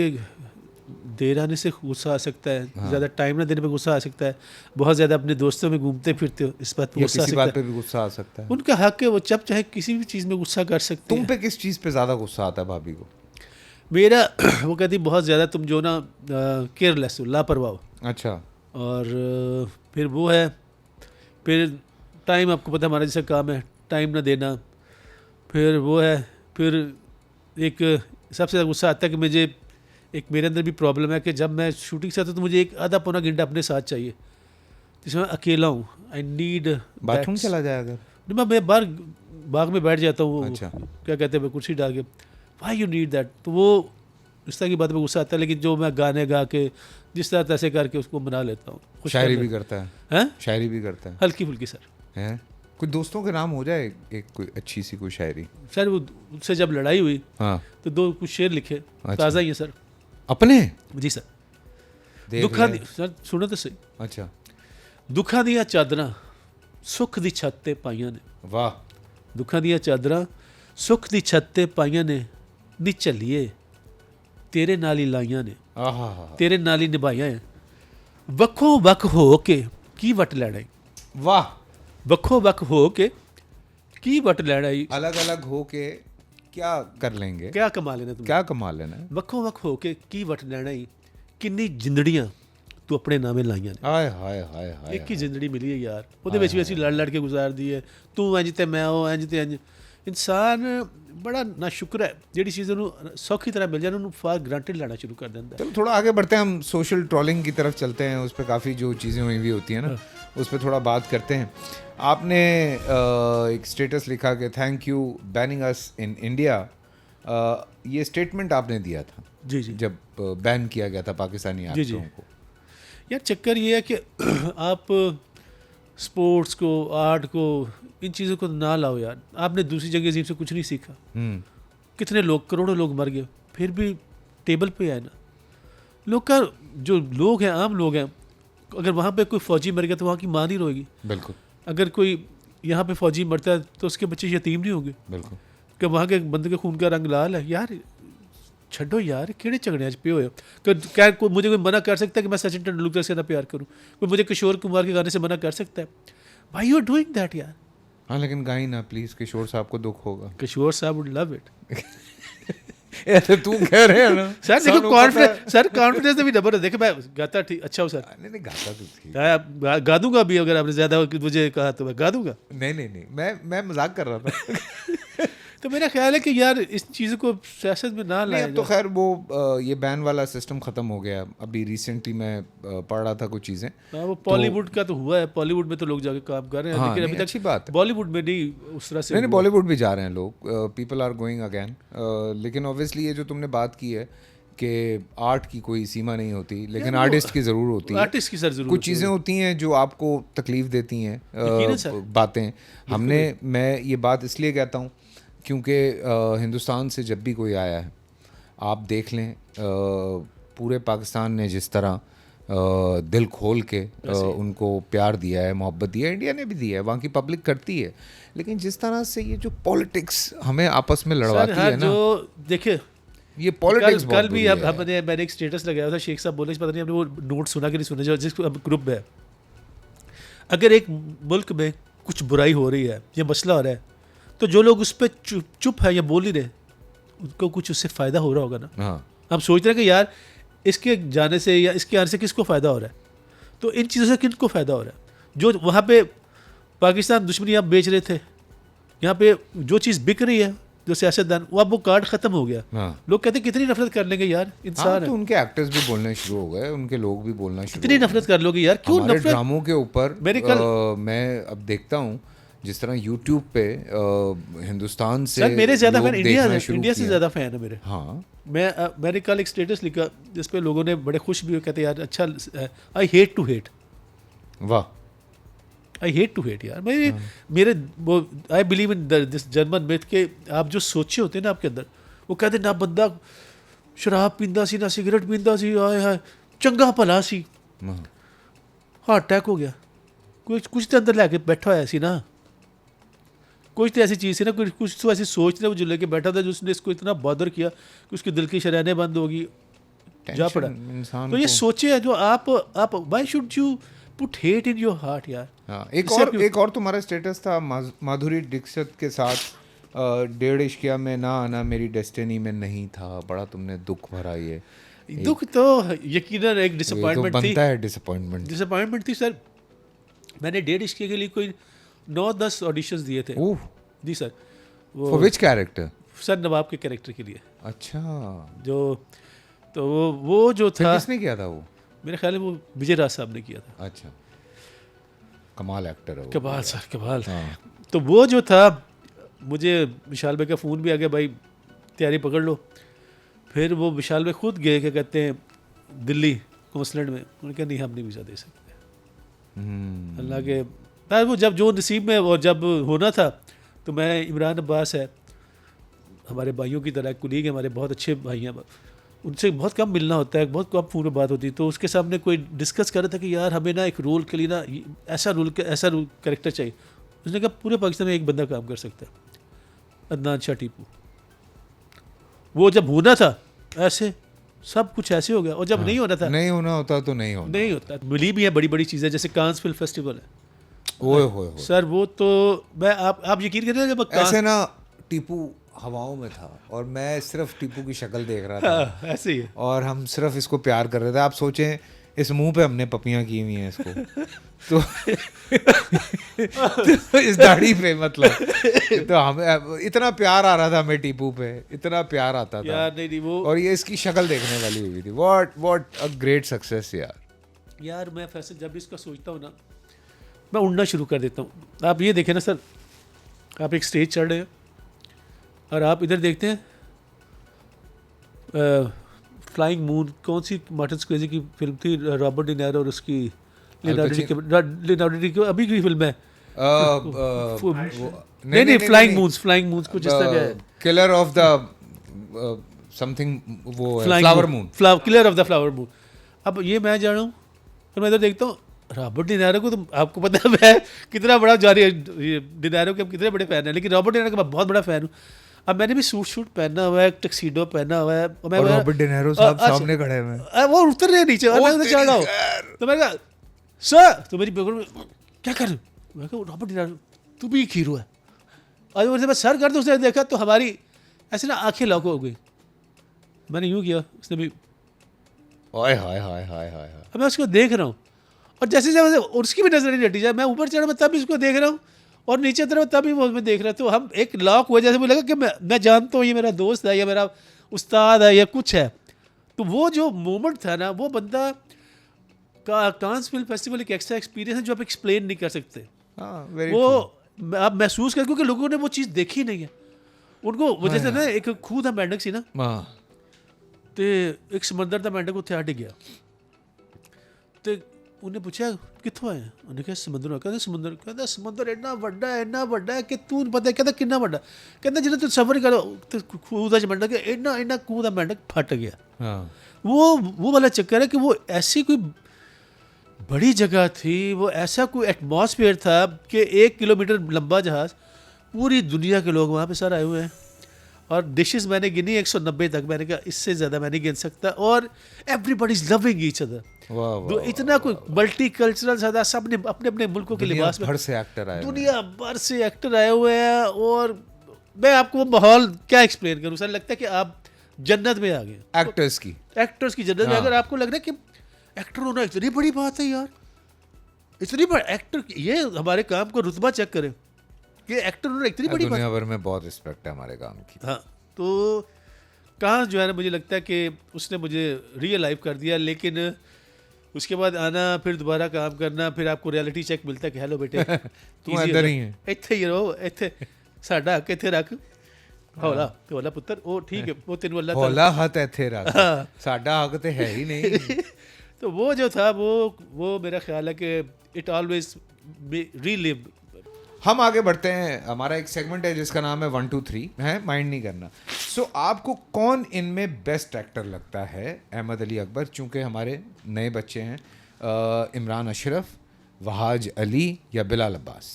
देर आने से गुस्सा आ सकता है, ज़्यादा टाइम ना देने पे गुस्सा आ सकता है, बहुत ज़्यादा अपने दोस्तों में घूमते फिरते हो इस बात पे या गुस्सा आ किसी सकता बात है। पे भी गुस्सा आ सकता है। उनका हक है, वो जब चाहे किसी भी चीज़ में गुस्सा कर सकते तुम हैं। पे किस चीज़ पे ज़्यादा गुस्सा आता है भाभी को? मेरा वो कहती बहुत ज़्यादा तुम जो ना केयरलेस हो, लापरवाह हो। अच्छा। और फिर वो है, फिर टाइम आपको पता है हमारा जैसा काम है, टाइम ना देना। फिर वो है, फिर एक सबसे ज़्यादा गुस्सा आता है कि मुझे एक मेरे अंदर भी प्रॉब्लम है कि जब मैं शूटिंग से आता हूँ तो मुझे एक आधा पौना घंटा अपने साथ चाहिए, जिसमें मैं अकेला हूँ। आई नीड बाथरूम चला जाए अगर? मैं बाहर बाग में बैठ जाता हूँ। अच्छा। क्या कहते हैं, कुर्सी डाल के, वाई यू नीड दैट। तो वो इस तरह की बात में गुस्सा आता है, लेकिन जो मैं गाने गा के जिस तरह तैसे करके उसको मना लेता हूँ। खुश कर शायरी लेता भी करता है? हैं? शायरी भी करता है? हल्की फुल्की सर। हैं? कुछ दोस्तों के नाम हो जाए एक कोई अच्छी सी कोई शायरी। सर वो उससे जब लड़ाई हुई हाँ, तो 2 कुछ शेर लिखे, अच्छा। ताज़ा ही है सर। अपने जी सर। देख दुखा ले। दी सर, सुनो तो सही। अच्छा, दुखा दिया चादरां सुख दी छत ते पाइयां ने। वाह। दुखा दिया चादरां सुख दी छत ते पाइयां ने, नी झल्लिए तेरे नाल ही लाइयां ने, आहा, तेरे नाल ही निभाइयां है। वक्खों वक्ख हो के की वट लैना ई, वाह। वक्खों वक्ख हो के की वट लैना ई। अलग अलग हो के क्या कर लेंगे? क्या कमा लेना तुम? क्या कमा लेना है? वक्खों वक्ख हो के की वट लैना ई, किन्नी जिंदड़ियां तू अपने नामे लाइयां ने। हाय हाय हाय हाय। एक ही जिंदड़ी मिली है यार, ਉਹਦੇ ਵਿੱਚ ਵੀ ਅਸੀਂ ਲੜ ਲੜ ਕੇ ਗੁਜ਼ਾਰ ਦੀ ਹੈ। ਤੂੰ ਇੰਜ ਤੇ ਮੈਂ ਉਹ ਇੰਜ ਤੇ ਇੰਜ। ਇਨਸਾਨ ਬੜਾ ਨਾਸ਼ੁਕਰ है, ਜਿਹੜੀ ਚੀਜ਼ ਉਹਨੂੰ ਸੌਖੀ ਤਰ੍ਹਾਂ ਮਿਲ ਜਾਏ ਉਹਨੂੰ ਫਾਰ ਗ੍ਰਾਂਟਡ ਲੈਣਾ ਸ਼ੁਰੂ कर देता है। चलो थोड़ा आगे बढ़ते हैं, हम सोशल ट्रोलिंग की तरफ चलते हैं। उस पर काफ़ी जो चीज़ें हुई हुई होती हैं ना, उस पर थोड़ा बात करते हैं। आपने एक स्टेटस लिखा कि thank you banning us in India. ये स्टेटमेंट आपने दिया था जी जी जब बैन किया गया था पाकिस्तानी जी, जी। एक्टरों को। यार चक्कर ये है कि आप स्पोर्ट्स को, आर्ट को, इन चीज़ों को ना लाओ यार। आपने दूसरी जगह अजीब से कुछ नहीं सीखा। कितने लोग, करोड़ों लोग मर गए, फिर भी टेबल पे आए ना। लोग का जो लोग हैं, आम लोग हैं, अगर वहाँ पे कोई फ़ौजी मर गया तो वहाँ की माँ नहीं रोएगी। बिल्कुल अगर कोई यहाँ पे फ़ौजी मरता है तो उसके बच्चे यतीम नहीं होंगे बिल्कुल। कि वहाँ के बंदे के खून का रंग लाल है। यार छड्डो यार, केड़े झगड़े पे हो। क्या मुझे कोई मना कर सकता है कि मैं सचिन तेंदुलकर से ना प्यार करूँ? कोई मुझे किशोर कुमार के गाने से मना कर सकता है? भाई यू आर डूइंग दैट यार। हाँ, लेकिन गाई ना प्लीज़, किशोर साहब को दुख होगा। किशोर साहब वुड लव इट। ऐसे तू कह रहे हैं ना सर देखो कॉन्फिडेंस, सर कॉन्फिडेंस भी डबल है। देखो मैं गाता ठीक अच्छा हूँ सर। नहीं नहीं, गाता तो ठीक। गा दूंगा भी, अगर आपने ज़्यादा मुझे कहा तो मैं गा दूंगा। नहीं नहीं नहीं, मैं मजाक कर रहा था। तो मेरा ख्याल है कि यार इस चीज़ को सियासत में ना नहीं, लाया अब तो जाए। खैर वो ये बैन वाला सिस्टम ख़त्म हो गया। अभी रिसेंटली मैं पढ़ रहा था कुछ चीज़ें। हाँ, वो बॉलीवुड का तो हुआ है, बॉलीवुड में तो लोग जाके काम कर रहे हैं। हाँ, लेकिन नहीं, अभी अच्छी तक बात है। बॉलीवुड में नहीं उस तरह से नहीं नहीं, हुआ। बॉलीवुड भी जा रहे हैं लोग, पीपल आर गोइंग अगैन। लेकिन ऑब्वियसली ये जो तुमने बात की है कि आर्ट की कोई सीमा नहीं होती, लेकिन आर्टिस्ट की ज़रूर होती है। आर्टिस्ट की सर जरूर कुछ चीज़ें होती हैं जो आपको तकलीफ़ देती हैं, यकीनन सर। बातें। मैं ये बात इसलिए कहता हूँ क्योंकि हिंदुस्तान से जब भी कोई आया है, आप देख लें, पूरे पाकिस्तान ने जिस तरह दिल खोल के उनको प्यार दिया है, मोहब्बत दिया है, इंडिया ने भी दिया है, वहाँ की पब्लिक करती है। लेकिन जिस तरह से ये जो पॉलिटिक्स हमें आपस में लड़वाती है ना, जो देखिए ये पॉलिटिक्स कल भी मैंने एक स्टेटस लगाया था, शेख साहब बोले, पता नहीं आपने वो नोट सुना कि नहीं सुना, जो जिस ग्रुप में है, अगर एक मुल्क में कुछ बुराई हो रही है या मसला हो रहा है तो जो लोग उस पर चुप है या बोल नहीं रहे, उनको कुछ उससे फ़ायदा हो रहा होगा ना। हाँ, हम सोच रहे हैं कि यार इसके जाने से या इसके आने से किसको फ़ायदा हो रहा है, तो इन चीज़ों से किनको फ़ायदा हो रहा है। जो वहाँ पे पाकिस्तान दुश्मनी आप बेच रहे थे, यहाँ पे जो चीज़ बिक रही है, जो सियासतदान, वो अब वो कार्ड ख़त्म हो गया। हाँ। लोग कहते हैं कितनी नफरत कर लेंगे यार, इंसान हाँ, है, तो उनके एक्टर्स भी बोलने शुरू हो गए, उनके लोग भी बोलना शुरू कितनी हो गए। नफरत कर लोगे यार, क्यों हमारे नफरत। ड्रामों के ऊपर मेरे मैं अब देखता हूँ जिस तरह यूट्यूब पे हिंदुस्तान से सर मेरे ज़्यादा लोग फैन इंडिया देखना शुरू इंडिया से किए। ज़्यादा फैन है मेरे। हाँ मैंने कल एक स्टेटस लिखा जिस पे लोगों ने बड़े खुश भी हुए, कहते यार अच्छा, आई हेट टू हेट, वाह आई हेट टू हेट यार। मेरे वो I believe in this German myth के आप जो सोचे होते हैं ना आपके अंदर, वो कहते ना बंदा शराब पींदा सी ना सिगरेट पींदा सी, हाय हाय चंगा भला सी, हाँ। हार्ट अटैक हो गया, कुछ तो अंदर लैके बैठा होया सी ना, कुछ तो ऐसी चीज़ थी ना, कुछ तो ऐसी सोच थी वो जो लेके बैठा था जिसने इसको इतना बॉदर किया कि उसकी दिल की शरैनें बंद होगी, जा पड़ा। इंसान तो ये को- सोचे है जो आप why should you put hate in your heart यार। हाँ, इससे एक और तुम्हारा स्टेटस था माधुरी दीक्षित के साथ 1.5 इश्किया में ना आना मेरी डेस्टिनी में नहीं था, बड़ा तुमने दुख भरा ये दुख तो यकीनन एक तो डिसअपॉइंटमेंट थी, बनता है डिसअपॉइंटमेंट। डिसअपॉइंटमेंट थी सर। मैंने 1.5 इश्के के लिए कोई 9-10 ऑडिशंस दिए थे ओह जी सर। फॉर वो विच कैरेक्टर? सर नवाब के कैरेक्टर के लिए अच्छा जो, तो वो जो फिर था किसने किया था वो? मेरे ख्याल में वो विजय राज साहब ने किया था। अच्छा कमाल एक्टर है वो। कमाल सर कमाल। हाँ तो वो जो था, मुझे विशाल भाई का फ़ोन भी आ गया, भाई तैयारी पकड़ लो। फिर वो विशाल भाई खुद गए, क्या कहते हैं, दिल्ली कौंसलैंड में। उन्होंने कहा नहीं हम नहीं वीज़ा दे सकते। अल्लाह के यार, वो जब जो नसीब में और जब होना था, तो मैं इमरान अब्बास है हमारे भाइयों की तरह, कुलीग है हमारे, बहुत अच्छे भाई हैं, उनसे बहुत कम मिलना होता है, बहुत कम फ़ोन में बात होती है। तो उसके सामने कोई डिस्कस कर रहा था कि यार हमें ना एक रोल के लिए ना ऐसा रोल कैरेक्टर चाहिए। उसने कहा पूरे पाकिस्तान में एक बंदा काम कर सकता है, अदनान शाह टीपू। वो जब होना था ऐसे, सब कुछ ऐसे हो गया, और जब नहीं होना था नहीं होना होता तो नहीं होना। नहीं होता। मिली भी है बड़ी बड़ी चीज़ें, जैसे कांस फिल्म फेस्टिवल है ओए होए होए। सर, वो तो मैं आप यकीन करें जब ऐसे ना टीपू हवाओं में था और मैं सिर्फ टीपू की शक्ल देख रहा था ऐसे ही है। और हम सिर्फ इसको प्यार कर रहे थे। आप सोचें इस मुंह पे हमने पपियां की हुई हैं इसको तो, तो इस दाढ़ी पे मतलब तो हमें इतना प्यार आ रहा था, हमें टीपू पे इतना प्यार आता था यार नहीं वो और ये इसकी शक्ल देखने वाली हुई थी। व्हाट अ ग्रेट सक्सेस यार मैं फैसल जब इसका सोचता हूँ ना, मैं उड़ना शुरू कर देता हूँ। आप ये देखें ना सर, आप एक स्टेज चढ़ रहे हैं और आप इधर देखते हैं फ्लाइंग मून, कौन सी मार्टिन स्कोर्सेज़े की फिल्म थी, रॉबर्ट डी नीरो और उसकी लियोनार्डो डी अभी की फिल्म है। नहीं फ्लाइंग मून्स कुछ इस तरह है, किलर ऑफ द समथिंग, वो flower moon, killer of the flower moon. अब ये मैं जान रहा हूँ और मैं इधर देखता हूँ रॉबर्ट डी नीरो को, तो आपको पता है मैं कितना बड़ा जारी डी नीरो के हम कितने बड़े फ़ैन हैं, लेकिन रॉबर्ट डी नीरो का मैं बहुत बड़ा फ़ैन हूँ। अब मैंने भी सूट पहना हुआ है, टक्सीडो पहना हुआ है, और मैं रॉबर्ट डी नीरो साहब सामने खड़े हैं, वो उतर रहे नीचे और मैं उधर चढ़ रहा हूँ। तो मैंने कहा सर, तो मेरी बेगम क्या कर रहे हो? मैं कहा रॉबर्ट डी नीरो तू भी एक हीरो है। और मुझे मैं सर कर दूँ, उसने देखा तो हमारी ऐसे ना आंखें लॉक हो गई। मैंने यूँ किया, उसने भी हाय हाय हाय हाय हाय। अब मैं उसको देख रहा हूँ और जैसे जैसे उसकी भी नजर नहीं हटी जाए, मैं ऊपर चढ़ा मैं तब इसको देख रहा हूँ और नीचे तरफ तभी वो मैं देख रहा। तो हम एक लॉक हुआ, जैसे मुझे लगा कि मैं जानता हूँ ये मेरा दोस्त है या मेरा उस्ताद है या कुछ है। तो वो जो मोमेंट था ना, वो बंदा का कांस फिल्म फेस्टिवल एक एक्स्ट्रा एक्सपीरियंस है जो आप एक्सप्लेन नहीं कर सकते। वो आप महसूस कर, क्योंकि लोगों ने वो चीज़ देखी नहीं है। उनको वो जैसे ना एक खूह था मेंढक सी ना, तो एक समंदर था, मेंढक उत्थे हट गया। तो उन्हें पूछा कितों आए? उन्हें कहा समंदर। कहता समंदर इन्ना वड्डा है कि तू पता है। कहता कितना वड्डा? कहता जिन्हें तू सफर करो तो खूह दा मेंढक इन्ना खूह दा मेंढक फट गया। वो वाला चक्कर है कि वो ऐसी कोई बड़ी जगह थी, वो ऐसा कोई एटमॉस्फेयर था कि 1 किलोमीटर लंबा जहाज, पूरी दुनिया के लोग वहाँ पे सर आए हुए हैं। और डिशेस मैंने गिनी 190 तक, मैंने कहा इससे ज़्यादा मैं नहीं गिन सकता। और everybody is loving each other, इतना कोई मल्टी कल्चरल ज़्यादा, सब ने अपने अपने मुल्कों के लिबास में, दुनिया भर से एक्टर आए हुए हैं। और मैं आपको वो माहौल क्या एक्सप्लेन करूँ सर, लगता है कि आप जन्नत में आ गए, एक्टर्स की जन्नत में। अगर आपको लग रहा है कि एक्टर होना इतनी बड़ी बात है यार, इतनी बड़ी एक्टर, ये हमारे काम को रुतबा चेक करें कि एक्टर होना इतनी बड़ी दुनिया भर में बहुत रिस्पेक्ट है हमारे काम की। हाँ, तो कहाँ जो है ना, मुझे लगता है कि उसने मुझे रियल लाइफ कर दिया। लेकिन उसके बाद आना, फिर दोबारा काम करना, फिर आपको रियलिटी चेक मिलता है कि हेलो बेटे तू अंदर ही है। ਇੱਥੇ ਹੀ ਰਹੋ, ਇੱਥੇ ਸਾਡਾ ਹੱਕ ਇੱਥੇ ਰੱਖ, ਹੌਲਾ ਤੇ ਹੌਲਾ ਪੁੱਤਰ, ਉਹ ठीक है, वो तेन अल्लाह हौला हथ ऐथे रख, साडा हक तो है ही नहीं। तो वो जो था वो मेरा ख्याल है कि इट ऑलवेज रीलिव। हम आगे बढ़ते हैं, हमारा एक सेगमेंट है जिसका नाम है 1 2 3 है, माइंड नहीं करना। सो आपको कौन इनमें बेस्ट एक्टर लगता है? अहमद अली अकबर, चूंकि हमारे नए बच्चे हैं, इमरान अशरफ, वहाज अली या बिलाल अब्बास?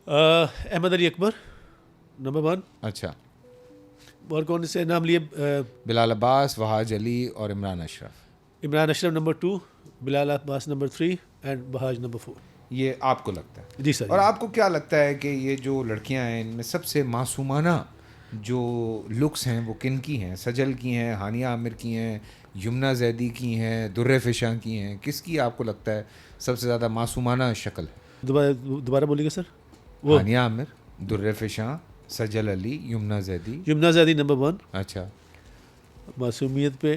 अहमद अली अकबर नंबर 1। अच्छा, और कौन से नाम लिए? बिलाल अब्बास, वहाज अली और Imran Ashraf. Imran Ashraf number 2, Bilal Abbas number 3 and Wahaj number 4। ये आपको लगता है? जी सर। और आपको क्या लगता है कि ये जो लड़कियां हैं इनमें सबसे मासूमाना जो लुक्स हैं वो किन की हैं? सजल की हैं, हानिया आमिर की हैं, यमुना जैदी की हैं, दुर्रे फिशा की हैं? किसकी आपको लगता है सबसे ज़्यादा मासूमाना शक्ल है? दोबारा बोलिएगा सर। वो हानिया आमिर, दुर्रे फिशा, सजल अली, यमुना जैदी। यमुना जैदी नंबर 1 अच्छा, मासूमियत पे।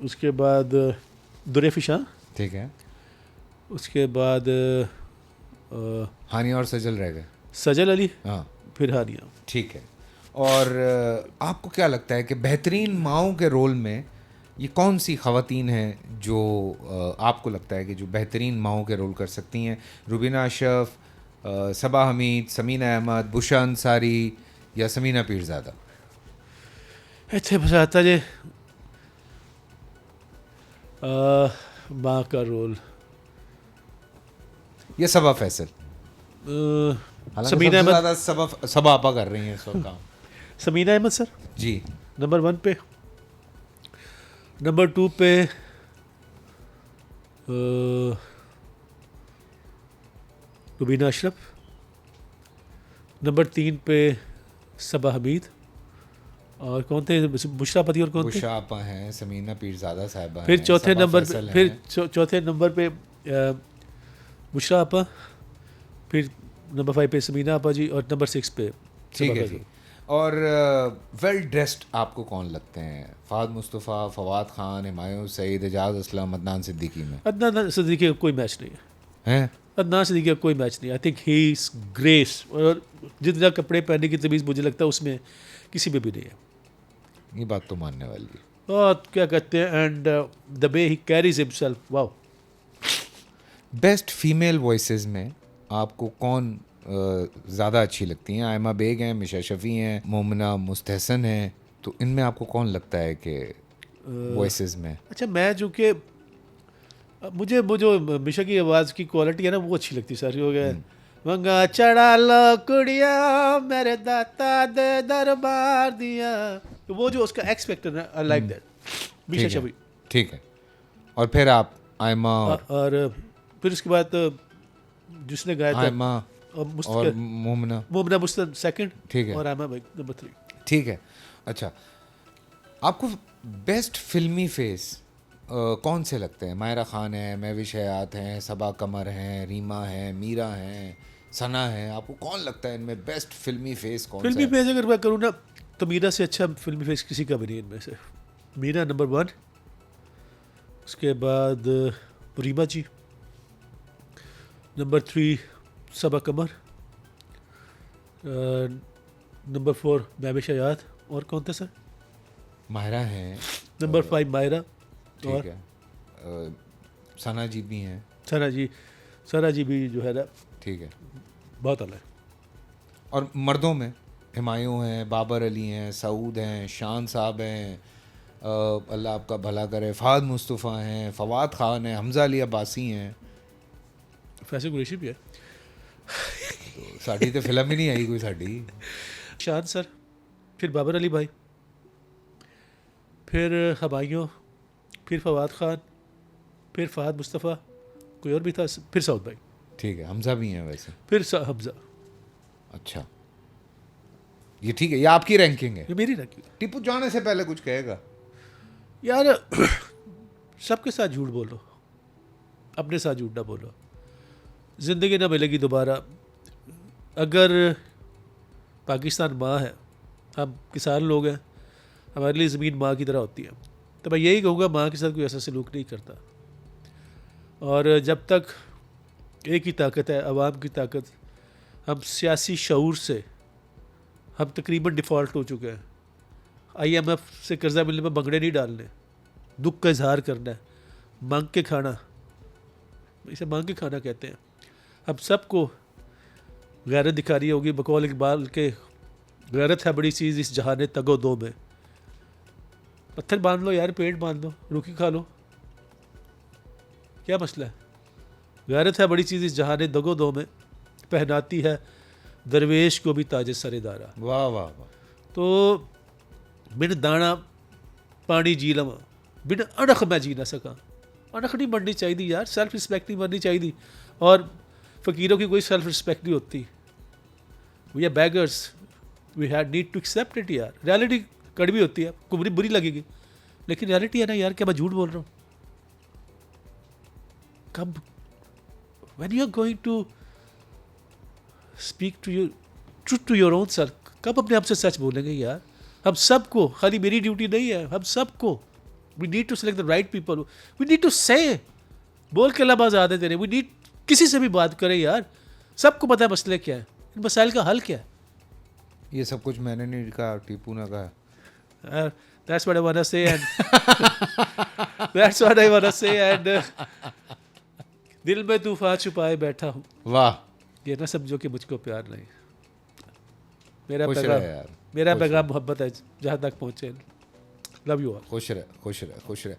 उसके बाद दुर्रे फिशा, ठीक है। उसके बाद हानिया और सजल रह गए। सजल अली, हाँ, फिर हानिया। ठीक है। और आपको क्या लगता है कि बेहतरीन माओं के रोल में ये कौन सी ख़वातीन हैं जो आपको लगता है कि जो बेहतरीन माओं के रोल कर सकती हैं? रुबीना अशरफ, सबा हमीद, समीना अहमद, बुशा अंसारी या समीना पीरज़ादा? ਇੱਥੇ फसाता जे माँ का रोल या सबा फैसल? हालांकि समीना सबसे अहमद। ज़्यादा सबा आपा कर रही हैं इस वक्त काम। समीना अहमद सर जी। नंबर 1 पे। नंबर 2 पे रुबीना अशरफ। नंबर 3 पे सबा हमीद। और कौन थे? बुशरा पति। और कौन थे? बुशा आपा हैं, समीना पीरज़ादा साहिबा हैं, फिर चौथे सबा नंबर फैसल पे, हैं। फिर चौथे नंबर पे बुशरा आपा, फिर नंबर 5 पे समीना आपा जी, और नंबर 6 पे ठीक सबा है फैसल। जी। और वेल ड्रेस्ड आपको कौन लगते हैं? फ़ाद मुस्तफ़ा, फवाद खान, हुमायूं सईद, एजाज असलम, अदनान सिद्दीकी में? अदनान सिद्दीकी का कोई मैच नहीं है। हैं? अदनान सिद्दीकी का कोई मैच नहीं। I think he is grace, और जितना कपड़े पहनने की तमीज़ मुझे लगता है उसमें किसी में भी नहीं है। ये बात तो मानने वाली है। और क्या कहते हैं, and the way he carries himself, wow. Best female voices में आपको कौन ज़्यादा अच्छी लगती हैं? आयमा बेग हैं, मिशा शफ़ी हैं, मोमना मुस्तहसन हैं, तो इनमें आपको कौन लगता है कि वॉइसेस में? अच्छा, मैं जो कि मुझे वो जो मिशा की आवाज़ की क्वालिटी है ना, वो अच्छी लगती है सर। हो गया मंगा चढ़ा लो कुड़िया मेरे दाता दे दरबार दिया, तो वो जो उसका एक्स फैक्टर है, आई लाइक दैट। मिशा ठीक है, शफी। ठीक है। और फिर आप आयमा और फिर उसके बाद जिसने गाया था आयमा और मोमना मोमना मुस्तन सेकंड, ठीक है, और आयमा नंबर 3। ठीक है। अच्छा, आपको बेस्ट फिल्मी फेस कौन से लगते हैं? मायरा खान है, महविश हयात हैं, सबा कमर हैं, रीमा हैं, मीरा हैं, सना है, आपको कौन लगता है इनमें बेस्ट फिल्मी फेस कौन सा फिल्मी है? फेस अगर मैं करूँ ना, तो मीरा से अच्छा फिल्मी फेस किसी का भी नहीं इनमें से। मीरा नंबर 1, उसके बाद रीमा जी, नंबर 3 सबा कमर, नंबर 4 महविश हयात, और कौन थे सर? मायरा हैं, नंबर 5 मायरा, ठीक है, सना जी भी हैं, सना जी भी जो है ना ठीक है। बहुत अला है। और मर्दों में हुमायूं हैं, बाबर अली हैं, सऊद हैं, शान साहब हैं, अल्लाह आपका भला करे, फ़ाद मुस्तफ़ा हैं, फवाद खान हैं, हमज़ा अली अब्बासी हैं। फैसल कुरैशी भी है। तो साड़ी तो फिल्म ही नहीं आई कोई साड़ी। शान सर, फिर बाबर अली भाई, फिर हमायूं, फिर फवाद खान, फिर फ़ाहद मुस्तफ़ा, कोई और भी था, फिर सऊद भाई, ठीक है। हमज़ा भी हैं वैसे, फिर हमज़ा। अच्छा, ये ठीक है, ये आपकी रैंकिंग है। ये मेरी रखी टीपू जाने से पहले कुछ कहेगा? यार। सबके साथ झूठ बोलो, अपने साथ झूठ ना बोलो, ज़िंदगी ना मिलेगी दोबारा। अगर पाकिस्तान माँ है, हम किसान लोग हैं, हमारे लिए ज़मीन माँ की तरह होती है, तो मैं यही कहूँगा माँ के साथ कोई ऐसा सलूक नहीं करता। और जब तक एक ही ताकत है, आवाम की ताकत, हम सियासी शऊर से हम तकरीबन डिफ़ॉल्ट हो चुके हैं। IMF से कर्जा मिलने में भंगड़े नहीं डालने, दुख का इजहार करना है, मांग के खाना, इसे मांग के खाना कहते हैं। हम सबको गैरत दिखानी होगी। बकौल इकबाल के, गैरत है बड़ी चीज़ इस जहाने तगो दो में। पत्थर बांध लो यार, पेड़ बांध लो, रूखी खा लो, क्या मसला है? गैरत है बड़ी चीज़ इस जहाने दगो दो में, पहनाती है दरवेश को भी ताज सरेदारा। वाह वाह वाह। तो बिन दाना पानी जी लवा, बिन अणख मैं जी ना सका। अणख नहीं बननी चाहिए यार, सेल्फ रिस्पेक्ट नहीं बननी चाहिए। और फ़कीरों की कोई सेल्फ रिस्पेक्ट नहीं होती। We are beggars, we had need to accept it यार। रियलिटी कड़वी होती है, कुबरी बुरी लगेगी, लेकिन रियलिटी है ना यार। क्या मैं झूठ बोल रहा हूँ? कब when you are going to speak to your truth to your own self, कब अपने आप से सच बोलेंगे यार? हम सबको, खाली मेरी ड्यूटी नहीं है, हम सबको, we need to select the right people, we need to say, बोल के लबाज आते तेरे, वी नीड, किसी से भी बात करें यार, सबको पता है मसले क्या है, इन मसाइल का हल क्या है। ये सब कुछ मैंने नहीं कहा, टीपू ने कहा। That's what I wanna say and that's what I wanna say and दिल में तूफान छुपाए बैठा हूँ। वाह, ये ना समझो कि मुझको प्यार नहीं। मेरा खुश पैगाम, रहे यार, मेरा खुश पैगाम मोहब्बत है, जहाँ तक पहुँचे। Love you all. खुश रहे, खुश रहे, खुश रहे।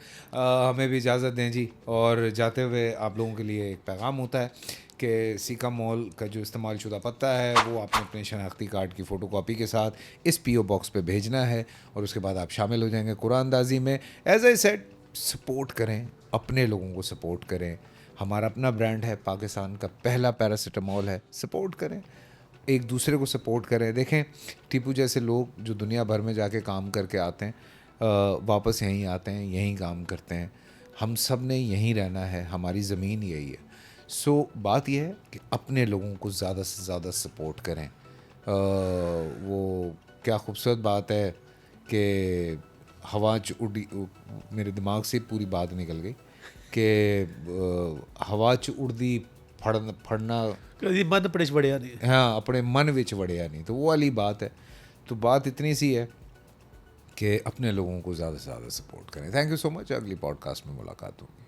हमें भी इजाज़त दें जी। और जाते हुए आप लोगों के लिए एक पैगाम होता है कि सीका मॉल का जो इस्तेमाल शुदा पता है वो आपने अपने शनाख्ती कार्ड की फ़ोटोकॉपी के साथ इस PO बॉक्स पे भेजना है, और उसके बाद आप शामिल हो जाएंगे कुरानदाजी में। एज आई सेड, सपोर्ट करें, अपने लोगों को सपोर्ट करें। हमारा अपना ब्रांड है, पाकिस्तान का पहला पैरासीटामॉल है, सपोर्ट करें, एक दूसरे को सपोर्ट करें। देखें, टीपू जैसे लोग जो दुनिया भर में जाके काम करके आते हैं, वापस यहीं आते हैं, यहीं काम करते हैं। हम सब ने यहीं रहना है, हमारी ज़मीन यही है। सो बात यह है कि अपने लोगों को ज़्यादा से ज़्यादा सपोर्ट करें। वो क्या खूबसूरत बात है कि हवा च उड़ी, मेरे दिमाग से पूरी बात निकल गई कि हवा च उड़दी फड़ना कभी मन पड़े बढ़िया नहीं। हाँ, अपने मन विच वड़िया नहीं, तो वो वाली बात है। तो बात इतनी सी है कि अपने लोगों को ज़्यादा से ज़्यादा सपोर्ट करें। Thank you so much. अगली पॉडकास्ट में मुलाकात होगी।